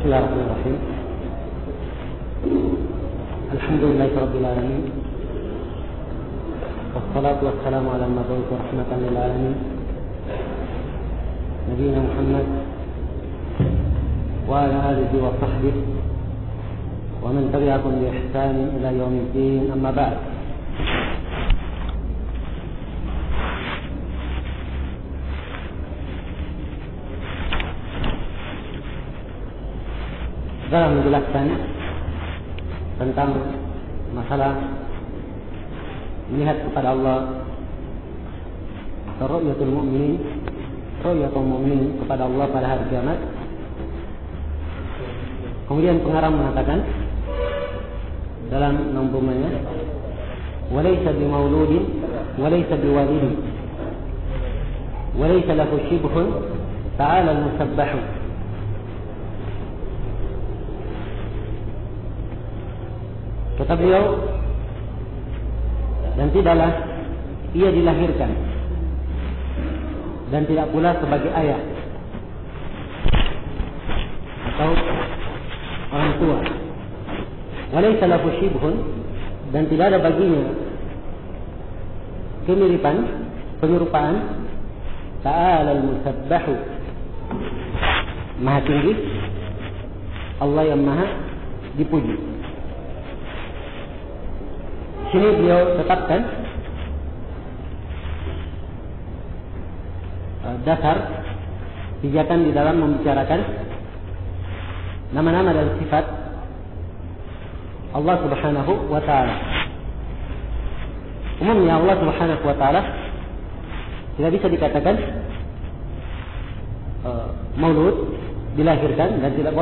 Bismillahirrahmanirrahim. Alhamdulillahirabbil alamin. Wassalatu wassalamu ala al-mab'uts rahmatan lil alamin. Nabiyyina Muhammad wa ala alihi wa sahbihi wa man tabi'ahum bi ihsan ila yaumid din. Amma ba'd. Dalam menjelaskan tentang masalah melihat kepada Allah atau ru'yatul mu'minin, ru'yatul mu'minin kepada Allah pada hari kiamat. Kemudian pengarang mengatakan dalam nazmnya, walaysa bimauludin walaysa biwalidin walaysa lahu shibhun ta'ala al-musabbahu. Kata beliau, dan tidaklah ia dilahirkan dan tidak pula sebagai ayah atau orang tua. Walaysa lahu shibhun, dan tidak ada baginya kemiripan, penyerupaan. Ta'ala al-musabbahu, maha tinggi Allah yang maha dipuji. Sini beliau tetapkan dasar pijakan di dalam membicarakan nama-nama dan sifat Allah Subhanahu wa ta'ala. Umumnya Allah Subhanahu wa ta'ala tidak bisa dikatakan maulud, dilahirkan, dan tidak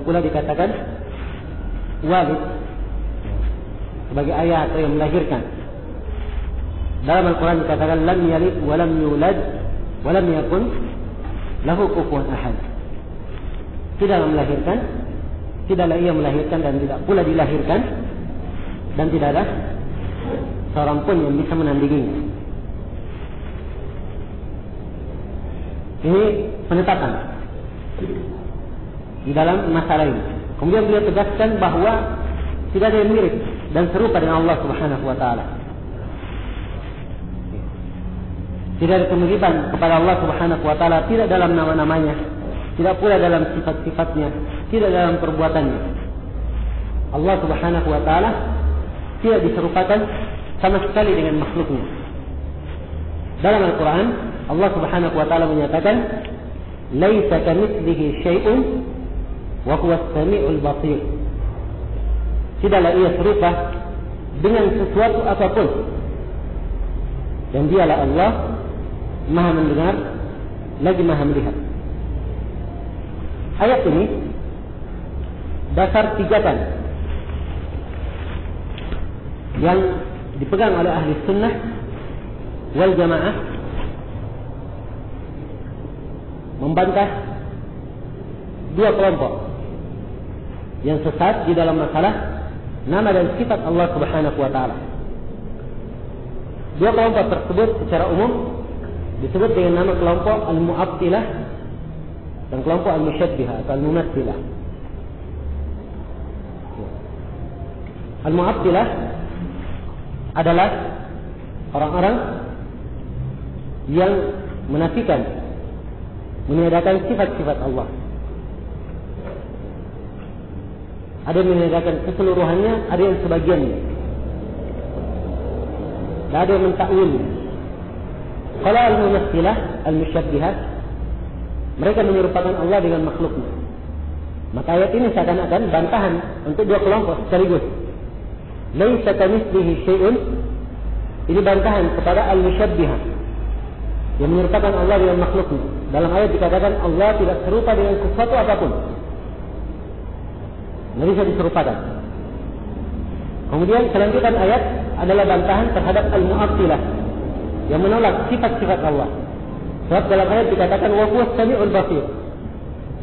pula dikatakan walid sebagai ayah atau yang melahirkan. Dalam Al-Quran dikatakan lam yalid wa lam yulad wa lam yakun lahu kufuwan ahad. Tidaklah melahirkan, tidaklah ia melahirkan dan tidak pula dilahirkan, dan tidak ada seorang pun yang bisa menandinginya. Ini penetapan di dalam masalah ini. Kemudian beliau tegaskan bahwa tidak ada yang mirip dan serupa dengan Allah Subhanahu wa ta'ala. Tidak ada kemiripan kepada Allah Subhanahu wa ta'ala, tidak dalam nama-namanya, tidak pula dalam sifat-sifatnya, tidak dalam perbuatannya. Allah Subhanahu wa ta'ala tidak diserupakan sama sekali dengan makhluknya. Dalam Al-Quran Allah Subhanahu wa ta'ala menyatakan laisa kamitslihi syai'un wa huwas sami'ul basir. Tidaklah ia serupa dengan sesuatu apapun, dan dialah Allah maha mendengar lagi maha melihat. Ayat ini dasar pijakan yang dipegang oleh ahli sunnah wal jamaah membantah dua kelompok yang sesat di dalam masalah nama dan sifat Allah Subhanahu wa ta'ala. Dua kelompok tersebut secara umum disebut dengan nama kelompok Al-Mu'attilah dan kelompok Al-Musyabbihah atau Al-Mumatsilah. Al-Mu'attilah adalah orang-orang yang menafikan, meniadakan sifat-sifat Allah. Ada yang meniadakan keseluruhannya, ada yang sebagiannya. Dan ada yang mentakwil. Kalau al-mumatsilah, al-musyabbihah, mereka menyerupakan Allah dengan makhluknya. Maka ayat ini seakan-akan bantahan untuk dua kelompok sekaligus. Laisa kamitslihi syai'un, ini bantahan kepada al-musyabbihah yang menyerupakan Allah dengan makhluknya. Dalam ayat dikatakan Allah tidak serupa dengan sesuatu apapun, tidak bisa diserupakan. Kemudian kelanjutan ayat adalah bantahan terhadap al-mu'attilah yang menolak sifat-sifat Allah. Sebab dalam ayat dikatakan wa huwas sami'ul basir,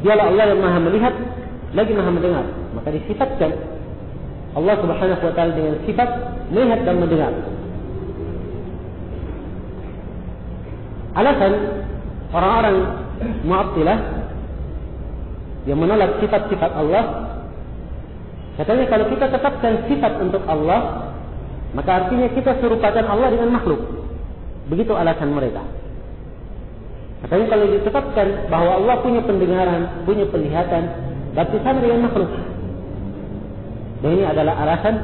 dialah Allah yang maha melihat lagi maha mendengar. Maka disifatkan Allah Subhanahu wa ta'ala dengan sifat melihat dan mendengar. Alasan orang-orang Mu'attilah yang menolak sifat-sifat Allah, katanya kalau kita tetapkan sifat untuk Allah, maka artinya kita serupakan Allah dengan makhluk. Begitu alasan mereka. Katanya kalau ditetapkan bahwa Allah punya pendengaran, punya penglihatan, berarti sama dengan makhluk. Dan ini adalah alasan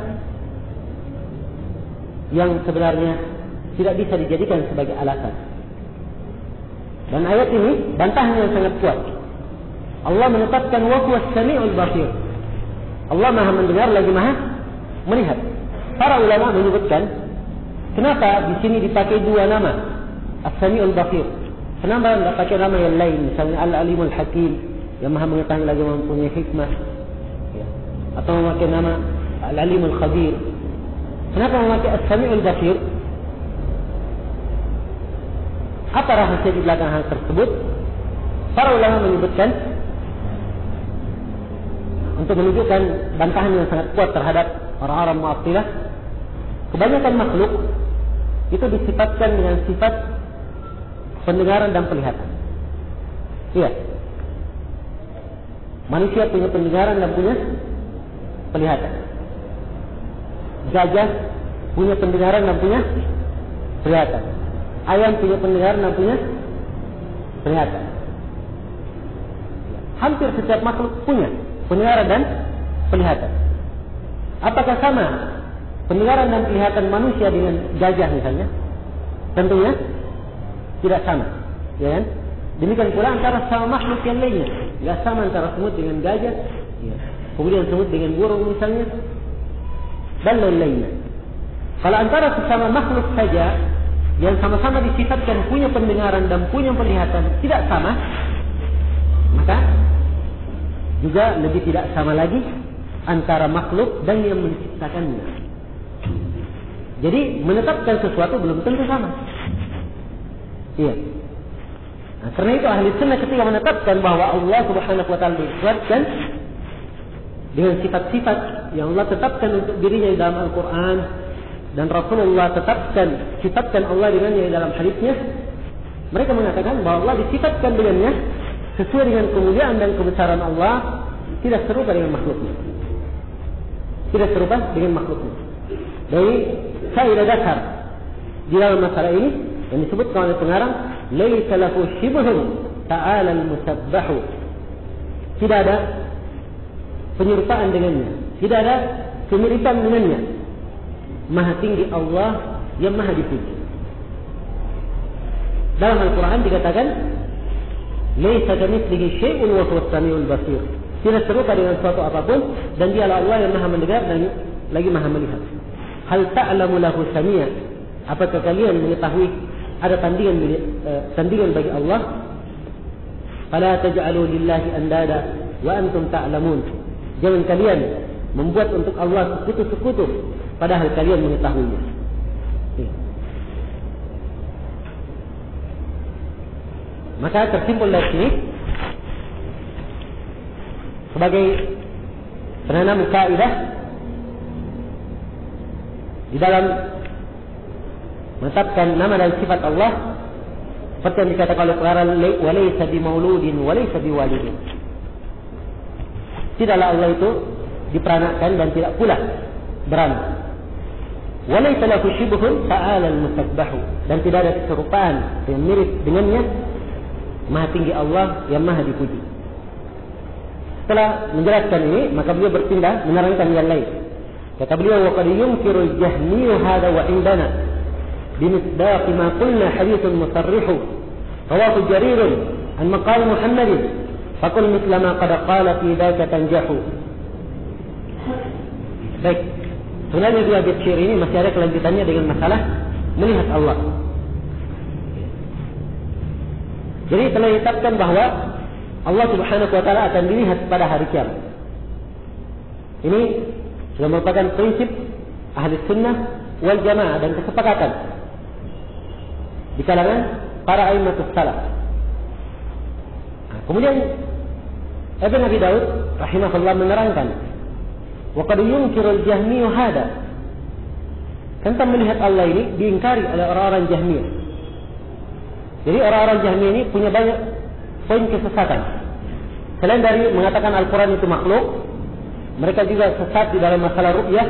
yang sebenarnya tidak bisa dijadikan sebagai alasan. Dan ayat ini bantahan yang sangat kuat. Allah menetapkan wa huwas samiul basir. Allah Maha mendengar lagi Maha melihat. Para ulama menyebutkan kenapa di sini dipakai dua nama, As-Sami'ul Basir. Kenapa tidak pakai nama yang lain, misalnya Al-Alimul Hakim, yang Maha mengetahui lagi mempunyai hikmah, ya. Atau memakai nama Al-Alimul Khabir. Kenapa memakai As-Sami'ul Basir? Apa rahasia di belakang hal tersebut? Para ulama menyebutkan untuk menunjukkan bantahan yang sangat kuat terhadap orang-orang Mu'attilah, kebanyakan makhluk itu disifatkan dengan sifat pendengaran dan penglihatan. Iya. Manusia punya pendengaran dan punya penglihatan. Gajah punya pendengaran dan punya penglihatan. Ayam punya pendengaran dan punya penglihatan. Hampir setiap makhluk punya pendengaran dan penglihatan. Apakah sama pendengaran dan penglihatan manusia dengan gajah misalnya? Tentunya tidak sama, ya kan? Demikian pula antara sama makhluk yang lainnya, tidak sama antara semut dengan gajah, ya. Kemudian semut dengan burung misalnya, dan lain-lainnya. Kalau antara sesama makhluk saja yang sama-sama disifatkan punya pendengaran dan punya penglihatan tidak sama, maka juga lebih tidak sama lagi antara makhluk dan yang menciptakannya. Jadi menetapkan sesuatu belum tentu sama. Iya. Nah, karena itu ahli sunnah ketika menetapkan bahwa Allah Subhanahu wa taala disifatkan dengan sifat-sifat yang Allah tetapkan untuk dirinya di dalam Al-Quran, dan Rasulullah sifatkan Allah dengannya dalam hadisnya, mereka mengatakan bahwa Allah disifatkan dengannya sesuai dengan kemuliaan dan kebesaran Allah, tidak serupa dengan makhluknya. Tidak serupa dengan makhluknya. Dari faedah dasar di dalam masalah ini yang disebutkan oleh pengarang, laisa lahu shibhun ta'ala al-musabbahu. Tidak ada penyerupaan dengannya, tidak ada kemiripan dengannya. Maha tinggi Allah yang maha dipuji. Dalam Al-Quran dikatakan, laisa kamitslihi syai'un wa huwas samiul basir. Tidak serupa dengan suatu apapun, dan dialah Allah yang maha mendengar dan lagi maha melihat. Hal ta'lamu lahu samia. Apakah kalian mengetahui ada tandingan bagi Allah? Fala taj'alu lillahi andada wa antum ta'lamun. Jangan kalian membuat untuk Allah sekutu-sekutu padahal kalian mengetahuinya. Maka tersimpul dari sini sebagai penanam kaidah di dalam menetapkan nama dan sifat Allah, seperti yang dikatakan oleh pengarang, walaysa bimauludin walaysa biwalidin. Tidaklah Allah itu diperanakkan dan tidak pula beranak. Walaysa lahu shibhun ta'ala al-musabbahu, dan tidak ada keserupaan yang mirip dengannya, maha tinggi Allah yang maha dipuji. Setelah menjelaskan ini, maka beliau berpindah menerangkan yang lain. Kata beliau, wa qad yunkiru al-jahmiyyu hadha wa indana bimisdaq ma qulna hadithun musarrihu rawahu jarir an maqal Muhammadin faqul mithla ma qad qala fi dzaka tanjahu. Baik, sebenarnya dua bait syair ini masih ada kelanjutannya dengan masalah melihat Allah. Jadi telah ditetapkan bahwa Allah Subhanahu wa taala akan dilihat pada hari kiamat. Ini sudah merupakan prinsip ahli sunnah wal jamaah dan kesepakatan di kalangan para a'immatus salaf. Kemudian Ibn Abi Daud rahimahullah menerangkan, wa qad yunkiru al-jahmiyyu hada. Tentang melihat Allah ini diingkari oleh orang-orang Jahmiyah. Jadi orang-orang Jahmiyah ini punya banyak poin kesesatan. selain dari mengatakan Al-Quran itu makhluk, mereka juga sesat di dalam masalah ru'yah,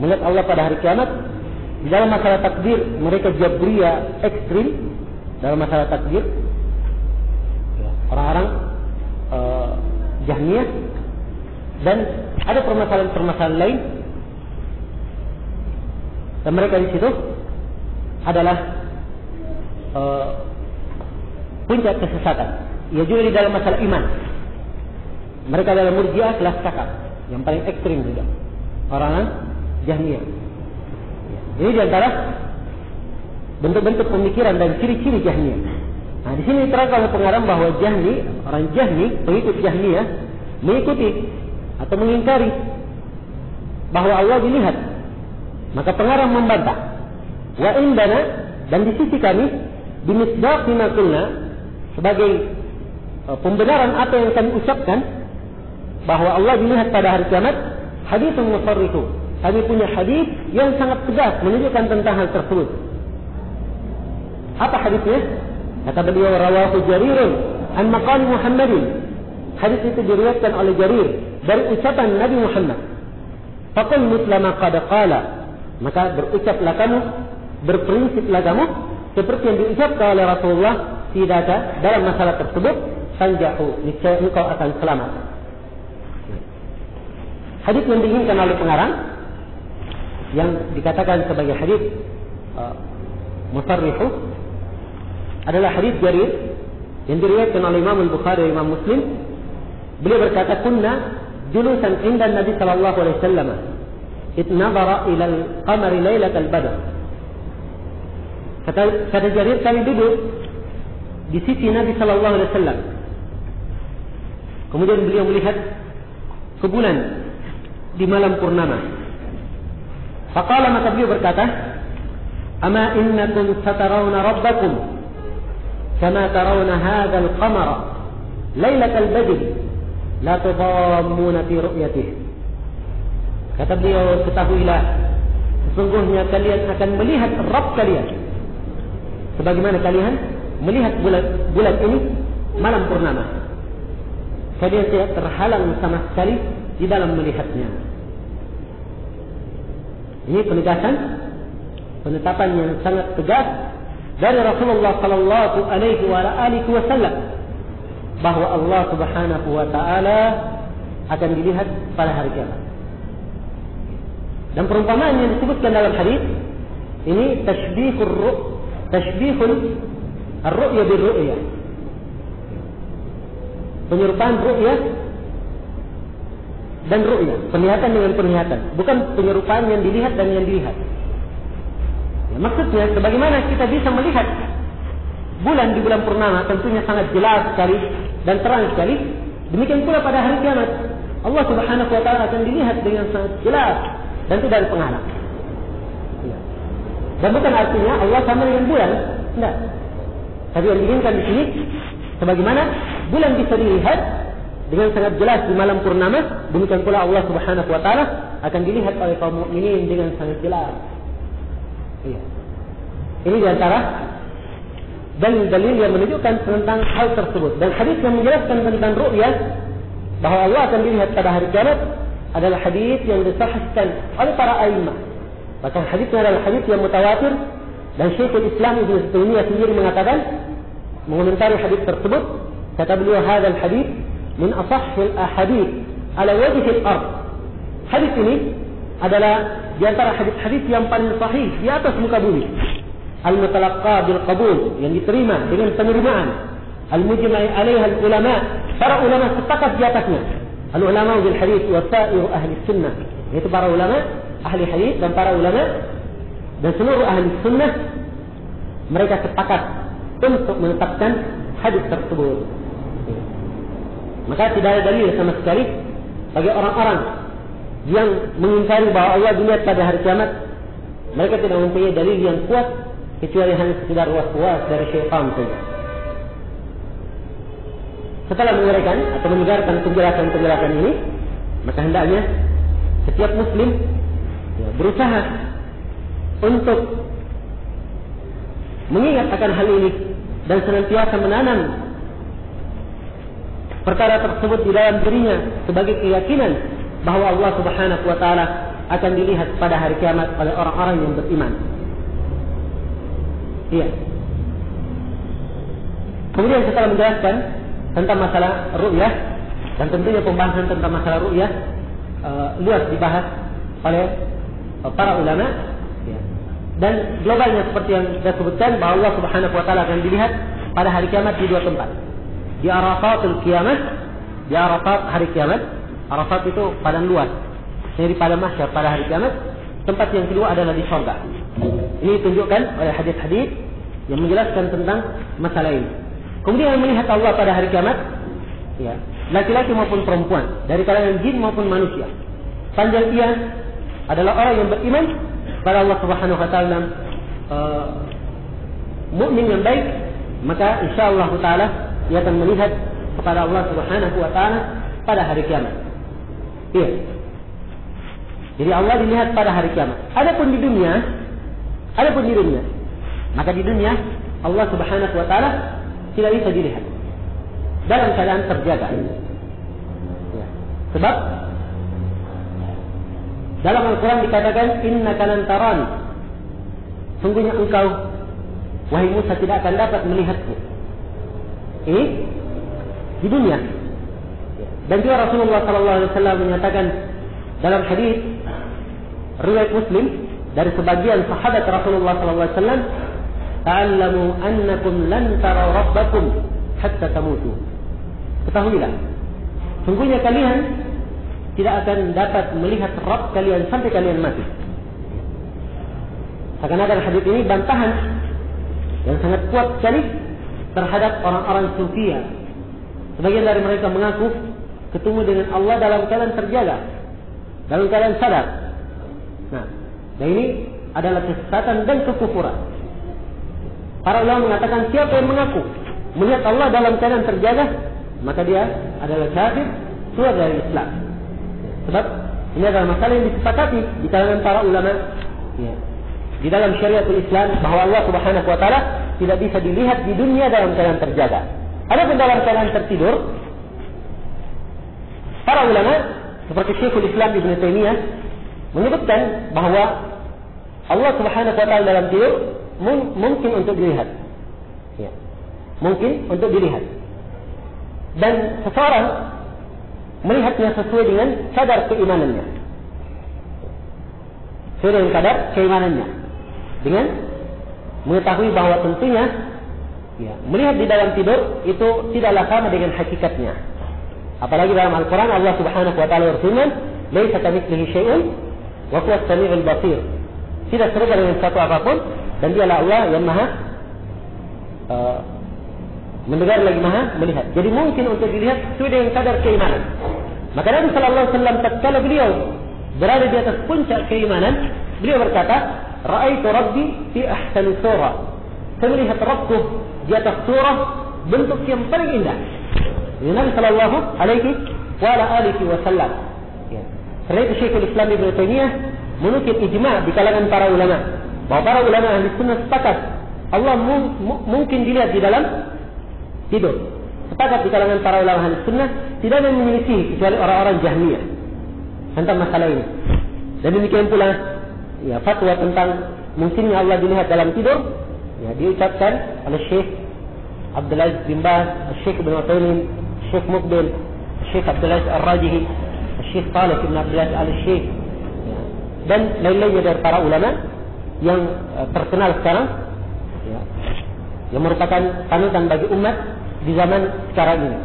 melihat Allah pada hari kiamat. Di dalam masalah takdir, mereka Jabriyah ekstrim dalam masalah takdir. Orang-orang Jahmiyah, dan ada permasalahan-permasalahan lain, dan mereka di situ adalah puncak kesesatan. Ia juga di dalam masalah iman. Mereka adalah Murji'ah kelas kakap, yang paling ekstrim juga. Orang-orang Jahmiyah. Ini diantara bentuk-bentuk pemikiran dan ciri-ciri Jahmiyah. Nah, di sini diterangkan oleh pengarang bahwa orang Jahmi, pengikut Jahmiyah, mengikuti atau mengingkari bahwa Allah dilihat. Maka pengarang membantah. Wa indana, dan di sisi kami, bimisdaq bima qulna, sebagai pembenaran apa yang kami ucapkan bahwa Allah dilihat pada hari kiamat, haditsun musarrihu. Kami punya hadis yang sangat tegas menunjukkan tentang hal tersebut. Apa hadisnya? Kata beliau, rawahu Jarirun an maqal Muhammadin. Hadis itu diriwayatkan oleh Jarir dari ucapan Nabi Muhammad. Faqul muslama qad qala. Maka berucaplah kamu, berprinsiplah kamu seperti yang diucapkan oleh Rasulullah tidak dalam masalah tersebut, tanjahu, niscaya engkau akan selamat. Hadis yang diinginkan oleh pengarang, yang dikatakan sebagai hadis musarrihu, adalah hadis Jarir yang diriwayatkan oleh Imam Al-Bukhari dan Imam Muslim. Beliau berkata, kunna julusan inda Nabi sallallahu alaihi wasallam id nadara ila al-qamari lailatal badr. Kata Jarir, kami duduk di sisi Nabi sallallahu alaihi wasallam. Kemudian beliau melihat ke bulan di malam purnama. Faqala, maka beliau berkata, ama innakum satarawna rabbakum kama tarawna hadzal qamara lailatal badr la tudammuna fi ru'yatihi. Kata beliau, ketahuilah sesungguhnya kalian akan melihat Rabb kalian sebagaimana kalian melihat bulan ini malam purnama. Kalian tidak terhalang sama sekali di dalam melihatnya. Ini penegasan, penetapan yang sangat tegas dari Rasulullah sallallahu alaihi wasallam bahwa Allah Subhanahu wa taala akan dilihat pada hari kiamat. Dan perumpamaan yang disebutkan dalam hadis ini tashbihul ar-ru'ya bir-ru'ya. Penyerupaan ru'ya dan ru'ya, penglihatan dengan penglihatan, bukan penyerupaan yang dilihat dan yang dilihat. Ya, maksudnya sebagaimana kita bisa melihat bulan di bulan purnama tentunya sangat jelas sekali dan terang sekali, demikian pula pada hari kiamat Allah Subhanahu wa taala akan dilihat dengan sangat jelas dan tidak ada penghalang. Ya. Dan bukan artinya Allah sama dengan bulan, tidak. Tapi yang diinginkan di sini sebagaimana bulan bisa dilihat dengan sangat jelas di malam purnama, demikian pula Allah Subhanahu wa taala akan dilihat oleh kaum mukminin dengan sangat jelas. Iya. Ini di antara dalil-dalil yang menunjukkan tentang hal tersebut. Dan hadis yang menjelaskan tentang ru'yah bahwa Allah akan dilihat pada hari kiamat adalah hadis yang disahihkan oleh para a'immah. Bahkan hadisnya adalah hadis yang mutawatir, dan Syekhul Islam Ibnu Taimiyah sendiri mengatakan, mengomentari hadis tersebut, kata beliau, hadzal hadis min ashahhil ahadits ala wajhil ard. Hadis ini adalah di antara hadis-hadis yang paling sahih di atas muka bumi. Al-mutalaqqa bil qabul, yang diterima dengan penerimaan. Al-mujma'i 'alaiha al-ulama, para ulama sepakat di atasnya. Al-ulama bil hadis wa sa'iru ahli sunnah, yaitu para ulama ahli hadis dan para ulama dan seluruh ahli sunnah, mereka sepakat untuk menetapkan hadis tersebut. Maka tidak ada dalil sama sekali bagi orang-orang yang mengingkari bahwa Allah dilihat pada hari kiamat. Mereka tidak mempunyai dalil yang kuat kecuali hanya sekedar was-was dari syaitan saja. Setelah menguraikan atau menyegarkan penjelasan-penjelasan ini, maka hendaknya setiap muslim berusaha untuk mengingat akan hal ini dan senantiasa menanam perkara tersebut di dalam dirinya sebagai keyakinan bahwa Allah Subhanahu wa taala akan dilihat pada hari kiamat oleh orang-orang yang beriman. Iya. Kemudian setelah menjelaskan tentang masalah ru'yah, dan tentunya pembahasan tentang masalah ru'yah luas dibahas oleh para ulama, ya. Dan globalnya seperti yang saya sebutkan bahwa Allah Subhanahu wa taala akan dilihat pada hari kiamat di dua tempat. Di Arafatul Qiyamah, di Arafat hari kiamat. Arafat itu padang luas. Jadi pada mahsyar pada hari kiamat. Tempat yang kedua adalah di surga. Ini ditunjukkan oleh hadis-hadis yang menjelaskan tentang masalah ini. Kemudian melihat Allah pada hari kiamat, ya, laki-laki maupun perempuan, dari kalangan jin maupun manusia. Panjang ia adalah orang yang beriman pada Allah Subhanahu wa taala, mukmin yang baik, maka insyaallah taala ia akan melihat kepada Allah Subhanahu wa taala pada hari kiamat. Iya. Jadi Allah dilihat pada hari kiamat. Adapun di dunia, maka di dunia Allah Subhanahu wa taala tidak bisa dilihat dalam keadaan terjaga. Ya. Sebab dalam Al-Quran dikatakan innaka lan tarani, sungguhnya engkau wahai Musa tidak akan dapat melihatku. Ini di dunia. Dan juga Rasulullah sallallahu alaihi wasallam menyatakan dalam hadis riwayat Muslim dari sebagian sahabat Rasulullah sallallahu alaihi wasallam, ta'allamu annakum lan taraw rabbakum hatta tamutu. Ketahuilah, sungguhnya kalian tidak akan dapat melihat Rabb kalian sampai kalian mati. Seakan-akan hadis ini bantahan yang sangat kuat sekali terhadap orang-orang Sufia. Sebagian dari mereka mengaku ketemu dengan Allah dalam keadaan terjaga, dalam keadaan sadar. Nah, dan ini adalah kesesatan dan kekufuran. Para ulama mengatakan siapa yang mengaku melihat Allah dalam keadaan terjaga, maka dia adalah kafir, keluar dari Islam. Sebab ini adalah masalah yang disepakati di kalangan para ulama, ya, di dalam syariatul Islam, bahwa Allah Subhanahu wa taala tidak bisa dilihat di dunia dalam keadaan terjaga. Adapun dalam keadaan tertidur, para ulama seperti Syekhul Islam Ibnu Taimiyah menyebutkan bahwa Allah Subhanahu wa taala dalam tidur mungkin untuk dilihat. Ya. Mungkin untuk dilihat. Dan seseorang melihatnya sesuai dengan kadar keimanannya. Sesuai dengan kadar keimanannya. Dengan mengetahui bahwa tentunya, ya, melihat di dalam tidur itu tidaklah sama dengan hakikatnya. Apalagi dalam Al-Quran Allah Subhanahu wa taala berfirman, "Laisa kamitslihi syai'un wa huwas samiul basir." Tidak serupa dengan sesuatu apapun, dan dialah Allah yang maha mendengar lagi maha melihat. Jadi mungkin untuk dilihat sesuai dengan kadar keimanan. Maka Nabi sallallahu alaihi wasallam tatkala beliau berada di atas puncak keimanan, beliau berkata, "Ra'aitu Rabbi fi ahsani surah." Saya melihat Rabbku di atas surah bentuk yang paling indah. Ini Nabi sallallahu alaihi wasallam. Ya. Karena itu Syekhul Islam Ibnu Taimiyah menukil ijma' di kalangan para ulama, bahwa para ulama ahli sunnah sepakat Allah mungkin dilihat di dalam tidur. Sepakat di kalangan para ulama ahli sunnah, tidak ada yang menyelisih kecuali orang-orang Jahmiyah tentang masalah ini. Dan demikian pula, ya, fatwa tentang mungkinnya Allah dilihat dalam tidur, ya, diucapkan oleh Syekh Abdul Aziz bin Baz, Syekh Ibnu Utsaimin, Syekh Muqbil, Syekh Abdul Aziz Ar-Rajihi, Syekh Talib bin Abdul Aziz Al-Syekh, dan lain-lainnya dari para ulama yang terkenal sekarang, ya, yang merupakan panutan bagi umat di zaman sekarang ini.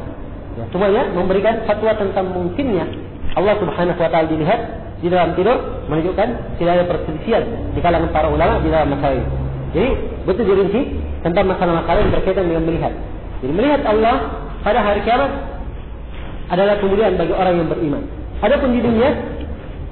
Ya, semuanya memberikan fatwa tentang mungkinnya Allah Subhanahu wa taala dilihat di dalam tidur, menunjukkan tidak ada perselisihan di kalangan para ulama di dalam masalah ini. Jadi betul dirinci tentang masalah-masalah yang berkaitan dengan melihat. Jadi melihat Allah pada hari kiamat adalah kemuliaan bagi orang yang beriman. Adapun di dunia,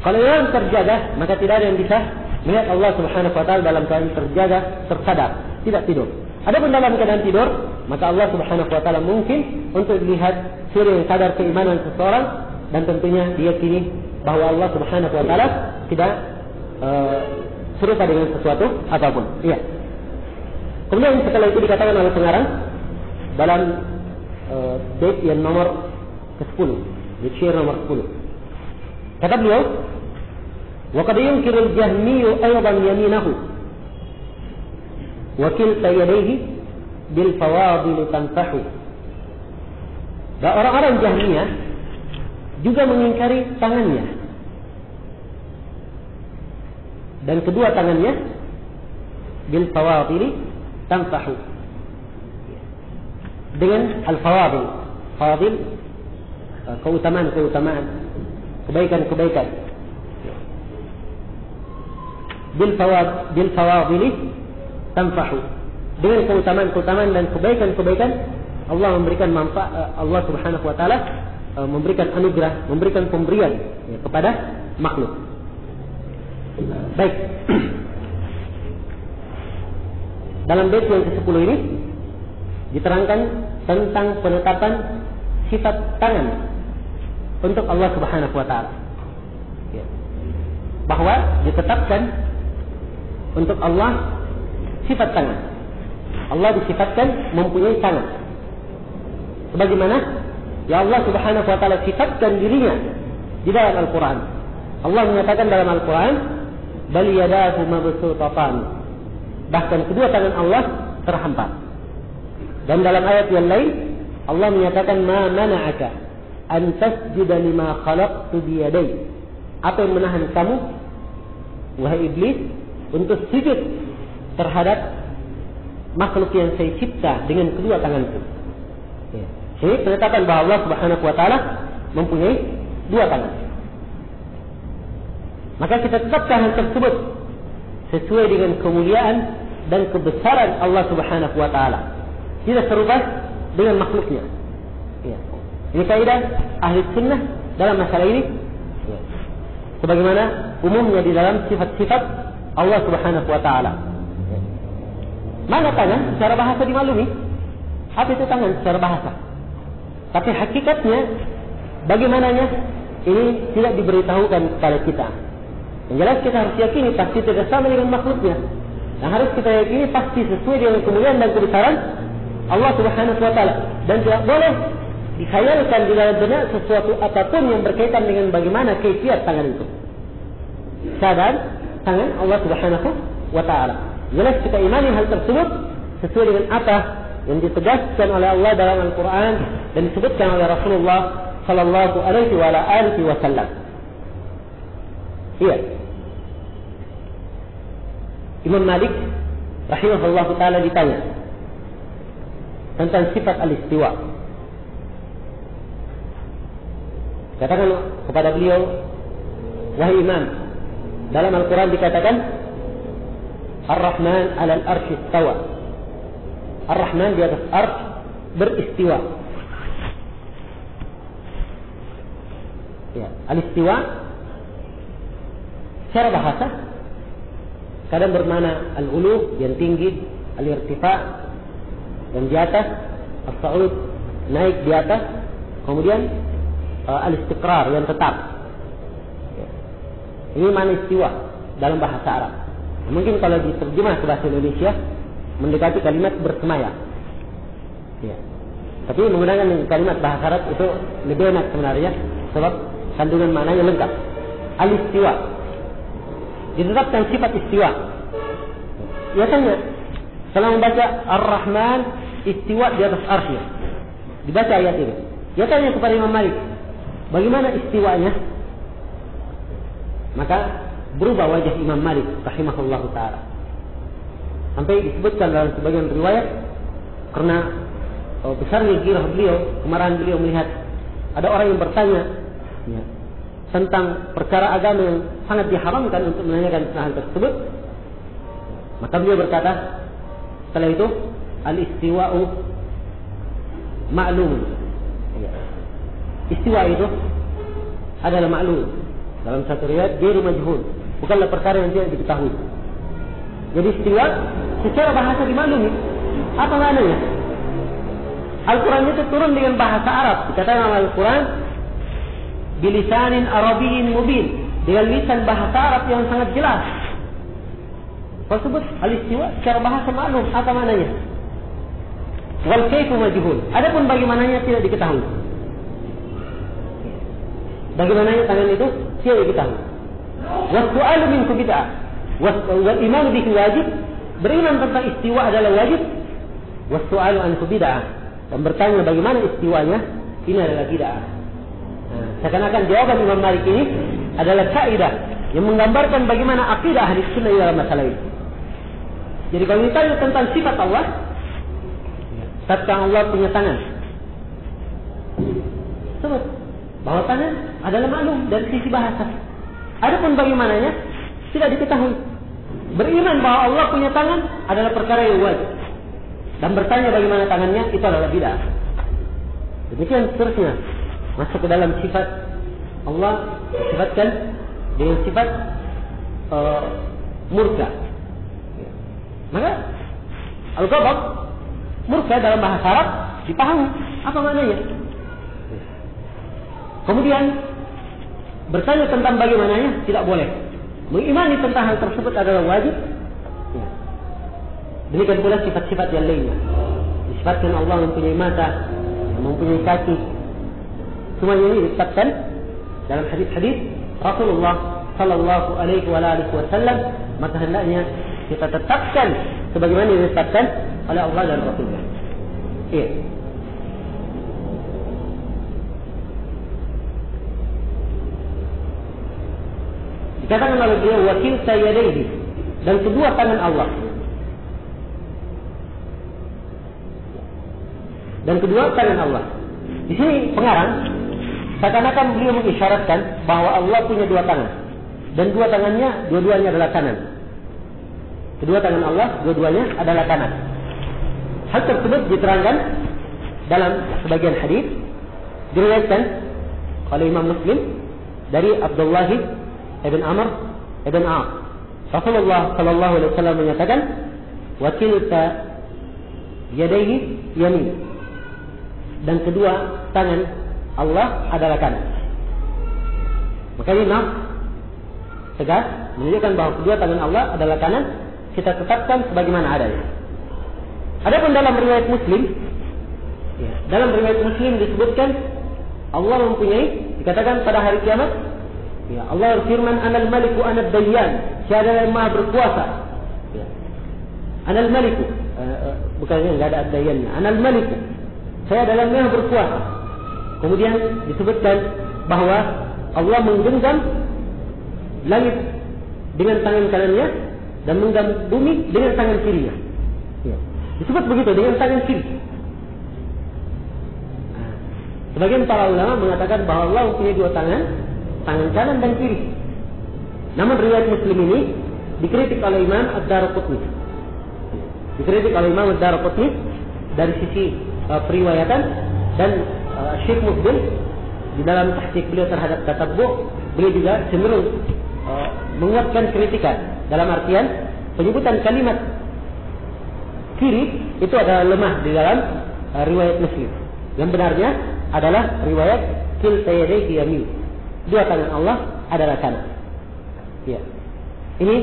kalau yang terjaga, maka tidak ada yang bisa melihat Allah Subhanahu wa taala dalam keadaan terjaga, tersadar, tidak tidur. Adapun dalam keadaan tidur, maka Allah Subhanahu wa taala mungkin untuk dilihat sesuai dengan kadar keimanan seseorang, dan tentunya diyakini bahwa Allah Subhanahu wa taala tidak serupa dengan sesuatu apapun. Iya. Kemudian setelah itu dikatakan oleh pengarang dalam bait yang nomor ke-10, di syair nomor 10. Kata beliau, wa qad yunkiru al-Jahmiyyu aydan yaminahu wa kilta yadayhi bil fawadil tanfahu. Dan orang-orang Jahmiyah juga mengingkari tangannya, dan kedua tangannya bil fawadil tanfahu, dengan al-fawadil. Fawadil keutamaan, kebaikan. Bil fawadil tanfahu, dengan keutamaan dan kebaikan Allah memberikan manfaat. Allah Subhanahu wa taala memberikan anugerah, memberikan pemberian kepada makhluk. Baik. Dalam bait yang ke-10 ini diterangkan tentang penetapan sifat tangan untuk Allah Subhanahu wa taala. Bahwa ditetapkan untuk Allah sifat tangan. Allah disifatkan mempunyai tangan. Sebagaimana ya Allah Subhanahu wa taala sifatkan dirinya di dalam Al-Qur'an. Allah menyatakan dalam Al-Qur'an, bal yadahu mabsutatan. Bahkan kedua tangan Allah terhampar. Dan dalam ayat yang lain Allah menyatakan, ma mana'aka an tasjuda lima khalaqtu biyadai. Apa yang menahan kamu wahai iblis untuk sujud terhadap makhluk yang saya cipta dengan kedua tanganku. Ini penetapan bahwa Allah Subhanahu wa taala mempunyai dua tangan. Maka kita tetapkan hal tersebut sesuai dengan kemuliaan dan kebesaran Allah Subhanahu wa taala. Tidak serupa dengan makhluknya. Ini kaidah ahli sunnah dalam masalah ini. Sebagaimana umumnya di dalam sifat-sifat Allah Subhanahu wa taala. Mana tangan secara bahasa dimaklumi? Apa itu tangan secara bahasa? Tapi hakikatnya bagaimananya ini tidak diberitahukan kepada kita. Yang jelas kita harus yakini pasti tidak sama dengan makhluknya. Yang harus kita yakini pasti sesuai dengan kemuliaan dan kebesaran Allah Subhanahu wa taala, dan tidak boleh dikhayalkan di dalam benak sesuatu apapun yang berkaitan dengan bagaimana kaifiat tangan itu. Sadar tangan Allah Subhanahu wa taala. Jelas kita imani hal tersebut sesuai dengan apa yang ditegaskan oleh Allah dalam Al-Quran dan disebutkan oleh Rasulullah sallallahu alaihi wasallam. Iya. Imam Malik rahimahullah taala ditanya tentang sifat al-istiwa. Katakan kepada beliau, wahai Imam, dalam Al-Quran dikatakan Ar-Rahman 'alal arsy istawa. Ar-Rahman di atas arsy beristiwa. Ya, al-istiwa secara bahasa kadang bermakna al-ulu, yang tinggi, al-irtifa, yang di atas, as-sa'ud, naik di atas, kemudian al-istiqrar, yang tetap. Ya. Ini makna istiwa dalam bahasa Arab. Mungkin kalau diterjemah ke bahasa Indonesia mendekati kalimat bersemayam. Ya. Tapi menggunakan kalimat bahasa Arab itu lebih enak sebenarnya, sebab kandungan maknanya lengkap. Al-istiwa, ditetapkan sifat istiwa. Biasanya kalau membaca Ar-Rahman istiwa di atas arsy, dibaca ayat ini, dia tanya kepada Imam Malik, bagaimana istiwanya? Maka berubah wajah Imam Malik rahimahullahu taala. Sampai disebutkan dalam sebagian riwayat, karena besarnya girah beliau, kemarahan beliau melihat ada orang yang bertanya ya, tentang perkara agama yang sangat diharamkan untuk menanyakan hal tersebut. Maka beliau berkata setelah itu, al-istiwa'u ma'lum. Ya. Istiwa itu adalah ma'lum. Dalam satu riwayat, ghairu majhul, bukanlah perkara yang tidak diketahui. Jadi istiwa secara bahasa dimaklumi. Apa maknanya? Al-Quran itu turun dengan bahasa Arab. Dikatakan Al-Quran bilisanin Arabiyyin mubin, dengan lisan bahasa Arab yang sangat jelas. Tersebut al-istiwa secara bahasa maklum. Apa maknanya? Wal kaifu majhul. Adapun bagaimananya tidak diketahui. Bagaimananya tangan itu? Tidak diketahui. Wassu'alu minhu bid'ah. Wal iman bihi wajib. Beriman tentang istiwa adalah wajib. Wassu'alu anhu bid'ah. Dan bertanya bagaimana istiwanya, ini adalah bid'ah. Seakan-akan jawaban Imam Malik ini adalah kaidah yang menggambarkan bagaimana akidah ahli sunnah dalam masalah ini. Jadi kalau ditanya tentang sifat Allah, tentang Allah punya tangan, sebut bahwa tangan adalah maklum dari sisi bahasa. Adapun bagaimananya tidak diketahui. Beriman bahwa Allah punya tangan adalah perkara yang wajib. Dan bertanya bagaimana tangannya itu adalah bid'ah. Demikian seterusnya masuk ke dalam sifat Allah disifatkan dengan sifat murka. Maka al-ghadab murka dalam bahasa Arab dipahami apa maknanya. Kemudian bertanya tentang bagaimananya tidak boleh. Mengimani tentang hal tersebut adalah wajib. Demikian pula sifat-sifat yang lainnya. Disifatkan Allah mempunyai mata, mempunyai kaki. Semuanya ini ditetapkan dalam hadis-hadis Rasulullah Sallallahu Alaihi Wasallam. Maka hendaknya kita tetapkan sebagaimana ditetapkan oleh Allah dan Rasulnya. Iya. Dikatakan oleh beliau wakil sayyidaihi, dan kedua tangan Allah. Dan kedua tangan Allah. Di sini pengarang seakan-akan beliau mengisyaratkan bahwa Allah punya dua tangan, dan dua tangannya dua-duanya adalah kanan. Kedua tangan Allah dua-duanya adalah kanan. Hal tersebut diterangkan dalam sebagian hadis diriwayatkan oleh Imam Muslim dari Abdullah ibn Amr ibn As. Rasulullah Sallallahu Alaihi Wasallam menyatakan, "Wakilta yadaihi yamin." Dan kedua tangan Allah adalah kanan. Maka ini tegas menunjukkan bahwa kedua tangan Allah adalah kanan. Kita tetapkan sebagaimana adanya. Adapun dalam riwayat Muslim, dalam riwayat Muslim disebutkan Allah mempunyai, dikatakan pada hari kiamat, Allah berfirman, "Anal maliku anad dayyan." Saya adalah yang maha berkuasa. Anal maliku, bukannya enggak ada ad-dayyannya. Anal maliku, saya adalah yang maha berkuasa. Kemudian disebutkan bahwa Allah menggenggam langit dengan tangan kanannya dan menggenggam bumi dengan tangan kirinya. Disebut begitu, dengan tangan kiri. Sebagian para ulama mengatakan bahwa Allah mempunyai dua tangan, tangan kanan dan kiri. Namun riwayat Muslim ini dikritik oleh Imam Ad-Darqutni. Dikritik oleh Imam Ad-Darqutni dari sisi periwayatan, dan Syekh Mukbil di dalam tahqiq beliau terhadap tatabbu, beliau juga cenderung menguatkan kritikan dalam artian penyebutan kalimat kiri itu adalah lemah di dalam riwayat Muslim. Yang benarnya adalah riwayat kilta yadayhi yamin. Dua tangan Allah adalah kanan. Ya. Ini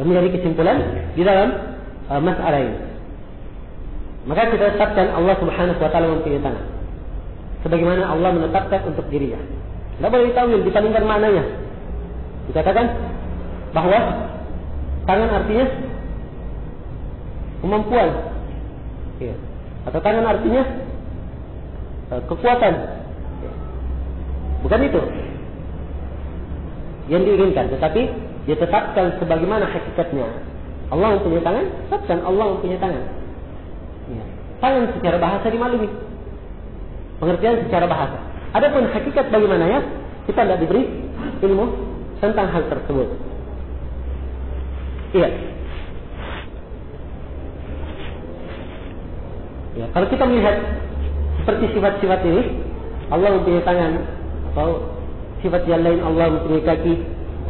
yang menjadi kesimpulan di dalam masalah ini. Maka kita tetapkan Allah Subhanahu wa taala mempunyai tangan. Sebagaimana Allah menetapkan untuk dirinya. Tidak boleh ditawil, dipalingkan maknanya. Dikatakan bahwa tangan artinya kemampuan. Ya. Atau tangan artinya kekuatan. Ya. Bukan itu yang diinginkan, tetapi ditetapkan sebagaimana hakikatnya. Allah mempunyai tangan, tetapkan Allah mempunyai tangan. Ya. Tangan secara bahasa dimaklumi, pengertian secara bahasa. Adapun hakikat bagaimananya, kita tidak diberi ilmu tentang hal tersebut. Iya. Ya, kalau kita melihat seperti sifat-sifat ini, Allah mempunyai tangan, atau sifat yang lain Allah mempunyai kaki,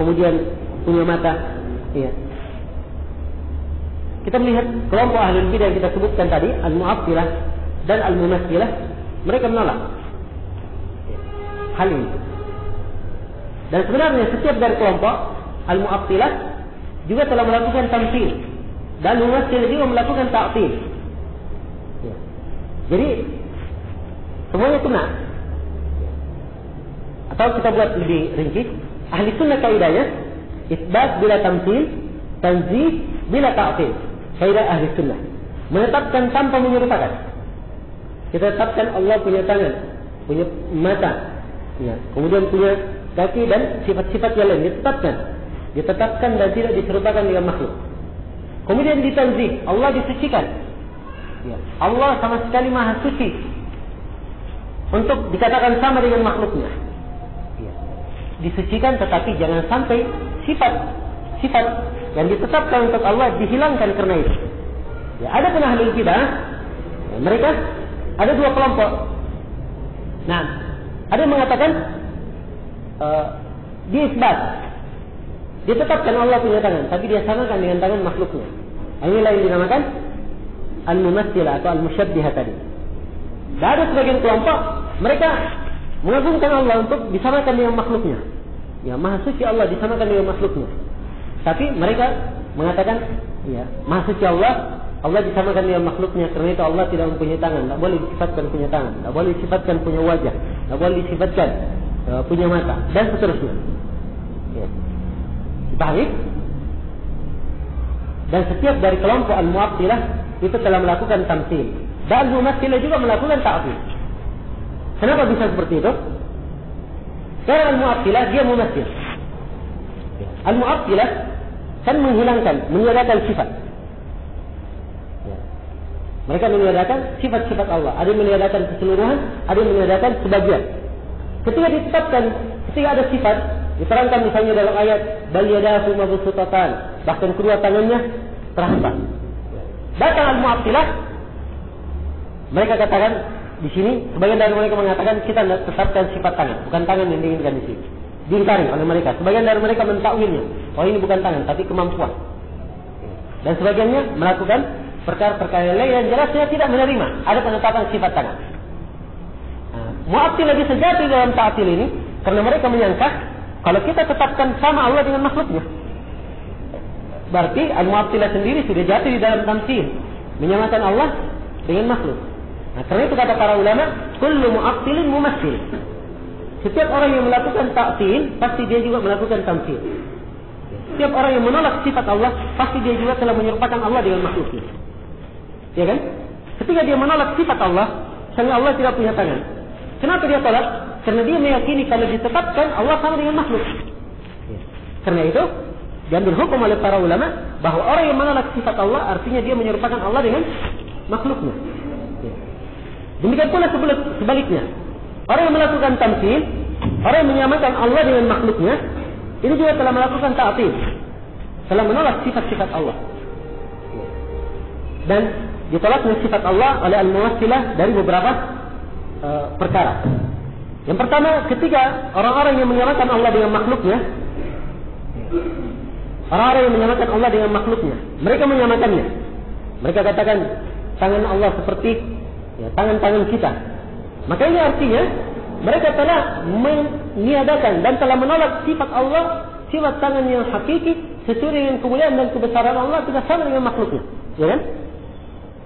kemudian punya mata. Iya. Kita melihat kelompok ahlul bidah yang kita sebutkan tadi, al-mu'attilah dan al-mumatsilah, mereka menolak hal ini. Dan sebenarnya setiap dari kelompok al-mu'attilah juga telah melakukan tamtsil, dan mumatsilah juga melakukan ta'til. Jadi semuanya kena. Atau kita buat lebih rinci, ahli sunnah kaidahnya isbat bila tamtsil, tanzih bila ta'til. Kaidah ahli sunnah menetapkan tanpa menyerupakan. Kita tetapkan Allah punya tangan, punya mata, ya, kemudian punya kaki dan sifat-sifat yang lain ditetapkan dan tidak diserupakan dengan makhluk. Kemudian ditanzih, Allah disucikan. Ya, Allah sama sekali maha suci untuk dikatakan sama dengan makhluknya. Ya, disucikan, tetapi jangan sampai sifat yang ditetapkan untuk Allah dihilangkan karena itu. Ya, ada pun ahli bidah, ya, mereka ada dua kelompok. Nah, ada yang mengatakan diisbat, ditetapkan Allah punya tangan, tapi dia samakan dengan tangan makhluknya. Inilah yang dinamakan al-mumatsilah atau al-musyabbihah tadi. Dan ada sebagian kelompok mereka mengagungkan Allah untuk disamakan dengan makhluknya. Ya, maha suci Allah disamakan dengan makhluknya. Tapi mereka mengatakan, ya, maha suci Allah disamakan dengan makhluknya, karena itu Allah tidak mempunyai tangan, tidak boleh disifatkan punya tangan, tidak boleh disifatkan punya wajah, tidak boleh disifatkan punya mata, dan seterusnya. Ya. Dipahami? Dan setiap dari kelompok al-mu'attilah itu telah melakukan tamtsil. Dan al-mumatsilah juga melakukan ta'til. Kenapa bisa seperti itu? Karena al-mu'attilah dia mumatsil. Al-mu'attilah kan meniadakan sifat. Mereka meniadakan sifat-sifat Allah. Ada yang meniadakan keseluruhan, ada yang meniadakan sebagian. Ketika ada sifat, diterangkan misalnya dalam ayat bal yadahu mabsutatan, bahkan kedua tangannya terhambat. Datang al-mu'attilah, mereka katakan di sini, sebagian dari mereka mengatakan kita tetapkan sifat tangan, bukan tangan yang diinginkan di sini. Diingkari oleh mereka. Sebagian dari mereka mentakwilnya, oh ini bukan tangan tapi kemampuan. Dan sebagiannya melakukan perkara-perkara lain yang jelasnya tidak menerima ada penetapan sifat tangan. Mu'attilah lebih sejati dalam ta'til ini karena mereka menyangka kalau kita tetapkan sama Allah dengan makhluknya, berarti al-mu'attilah sendiri sudah jatuh di dalam tamtsil, menyamakan Allah dengan makhluk. Nah, karena itu kata para ulama, kullu mu'attilin mumassil. Setiap orang yang melakukan ta'til pasti dia juga melakukan tamtsil. Setiap orang yang menolak sifat Allah pasti dia juga telah menyerupakan Allah dengan makhluknya. Ya kan? Ketika dia menolak sifat Allah, misalnya Allah tidak punya tangan. Kenapa dia tolak? Karena dia meyakini kalau ditetapkan Allah sama dengan makhluk. Ya. Karena itu diambil hukum oleh para ulama bahwa orang yang menolak sifat Allah artinya dia menyerupakan Allah dengan makhluknya. Ya. Demikian pula sebaliknya. Orang yang melakukan tamtsil, orang yang menyamakan Allah dengan makhluknya, ini juga telah melakukan ta'til, telah menolak sifat-sifat Allah. Ya. Dan ditolaknya sifat Allah oleh al-mumatsilah dari beberapa perkara. Yang pertama, ketika orang-orang yang menyamakan Allah dengan makhluknya, orang-orang yang menyamakan Allah dengan makhluknya, mereka menyamakannya. Mereka katakan tangan Allah seperti tangan-tangan kita. Maka ini artinya mereka telah meniadakan dan telah menolak sifat Allah, sifat tangan yang hakiki sesuai dengan kemuliaan dan kebesaran Allah tidak sama dengan makhluknya. Ya kan?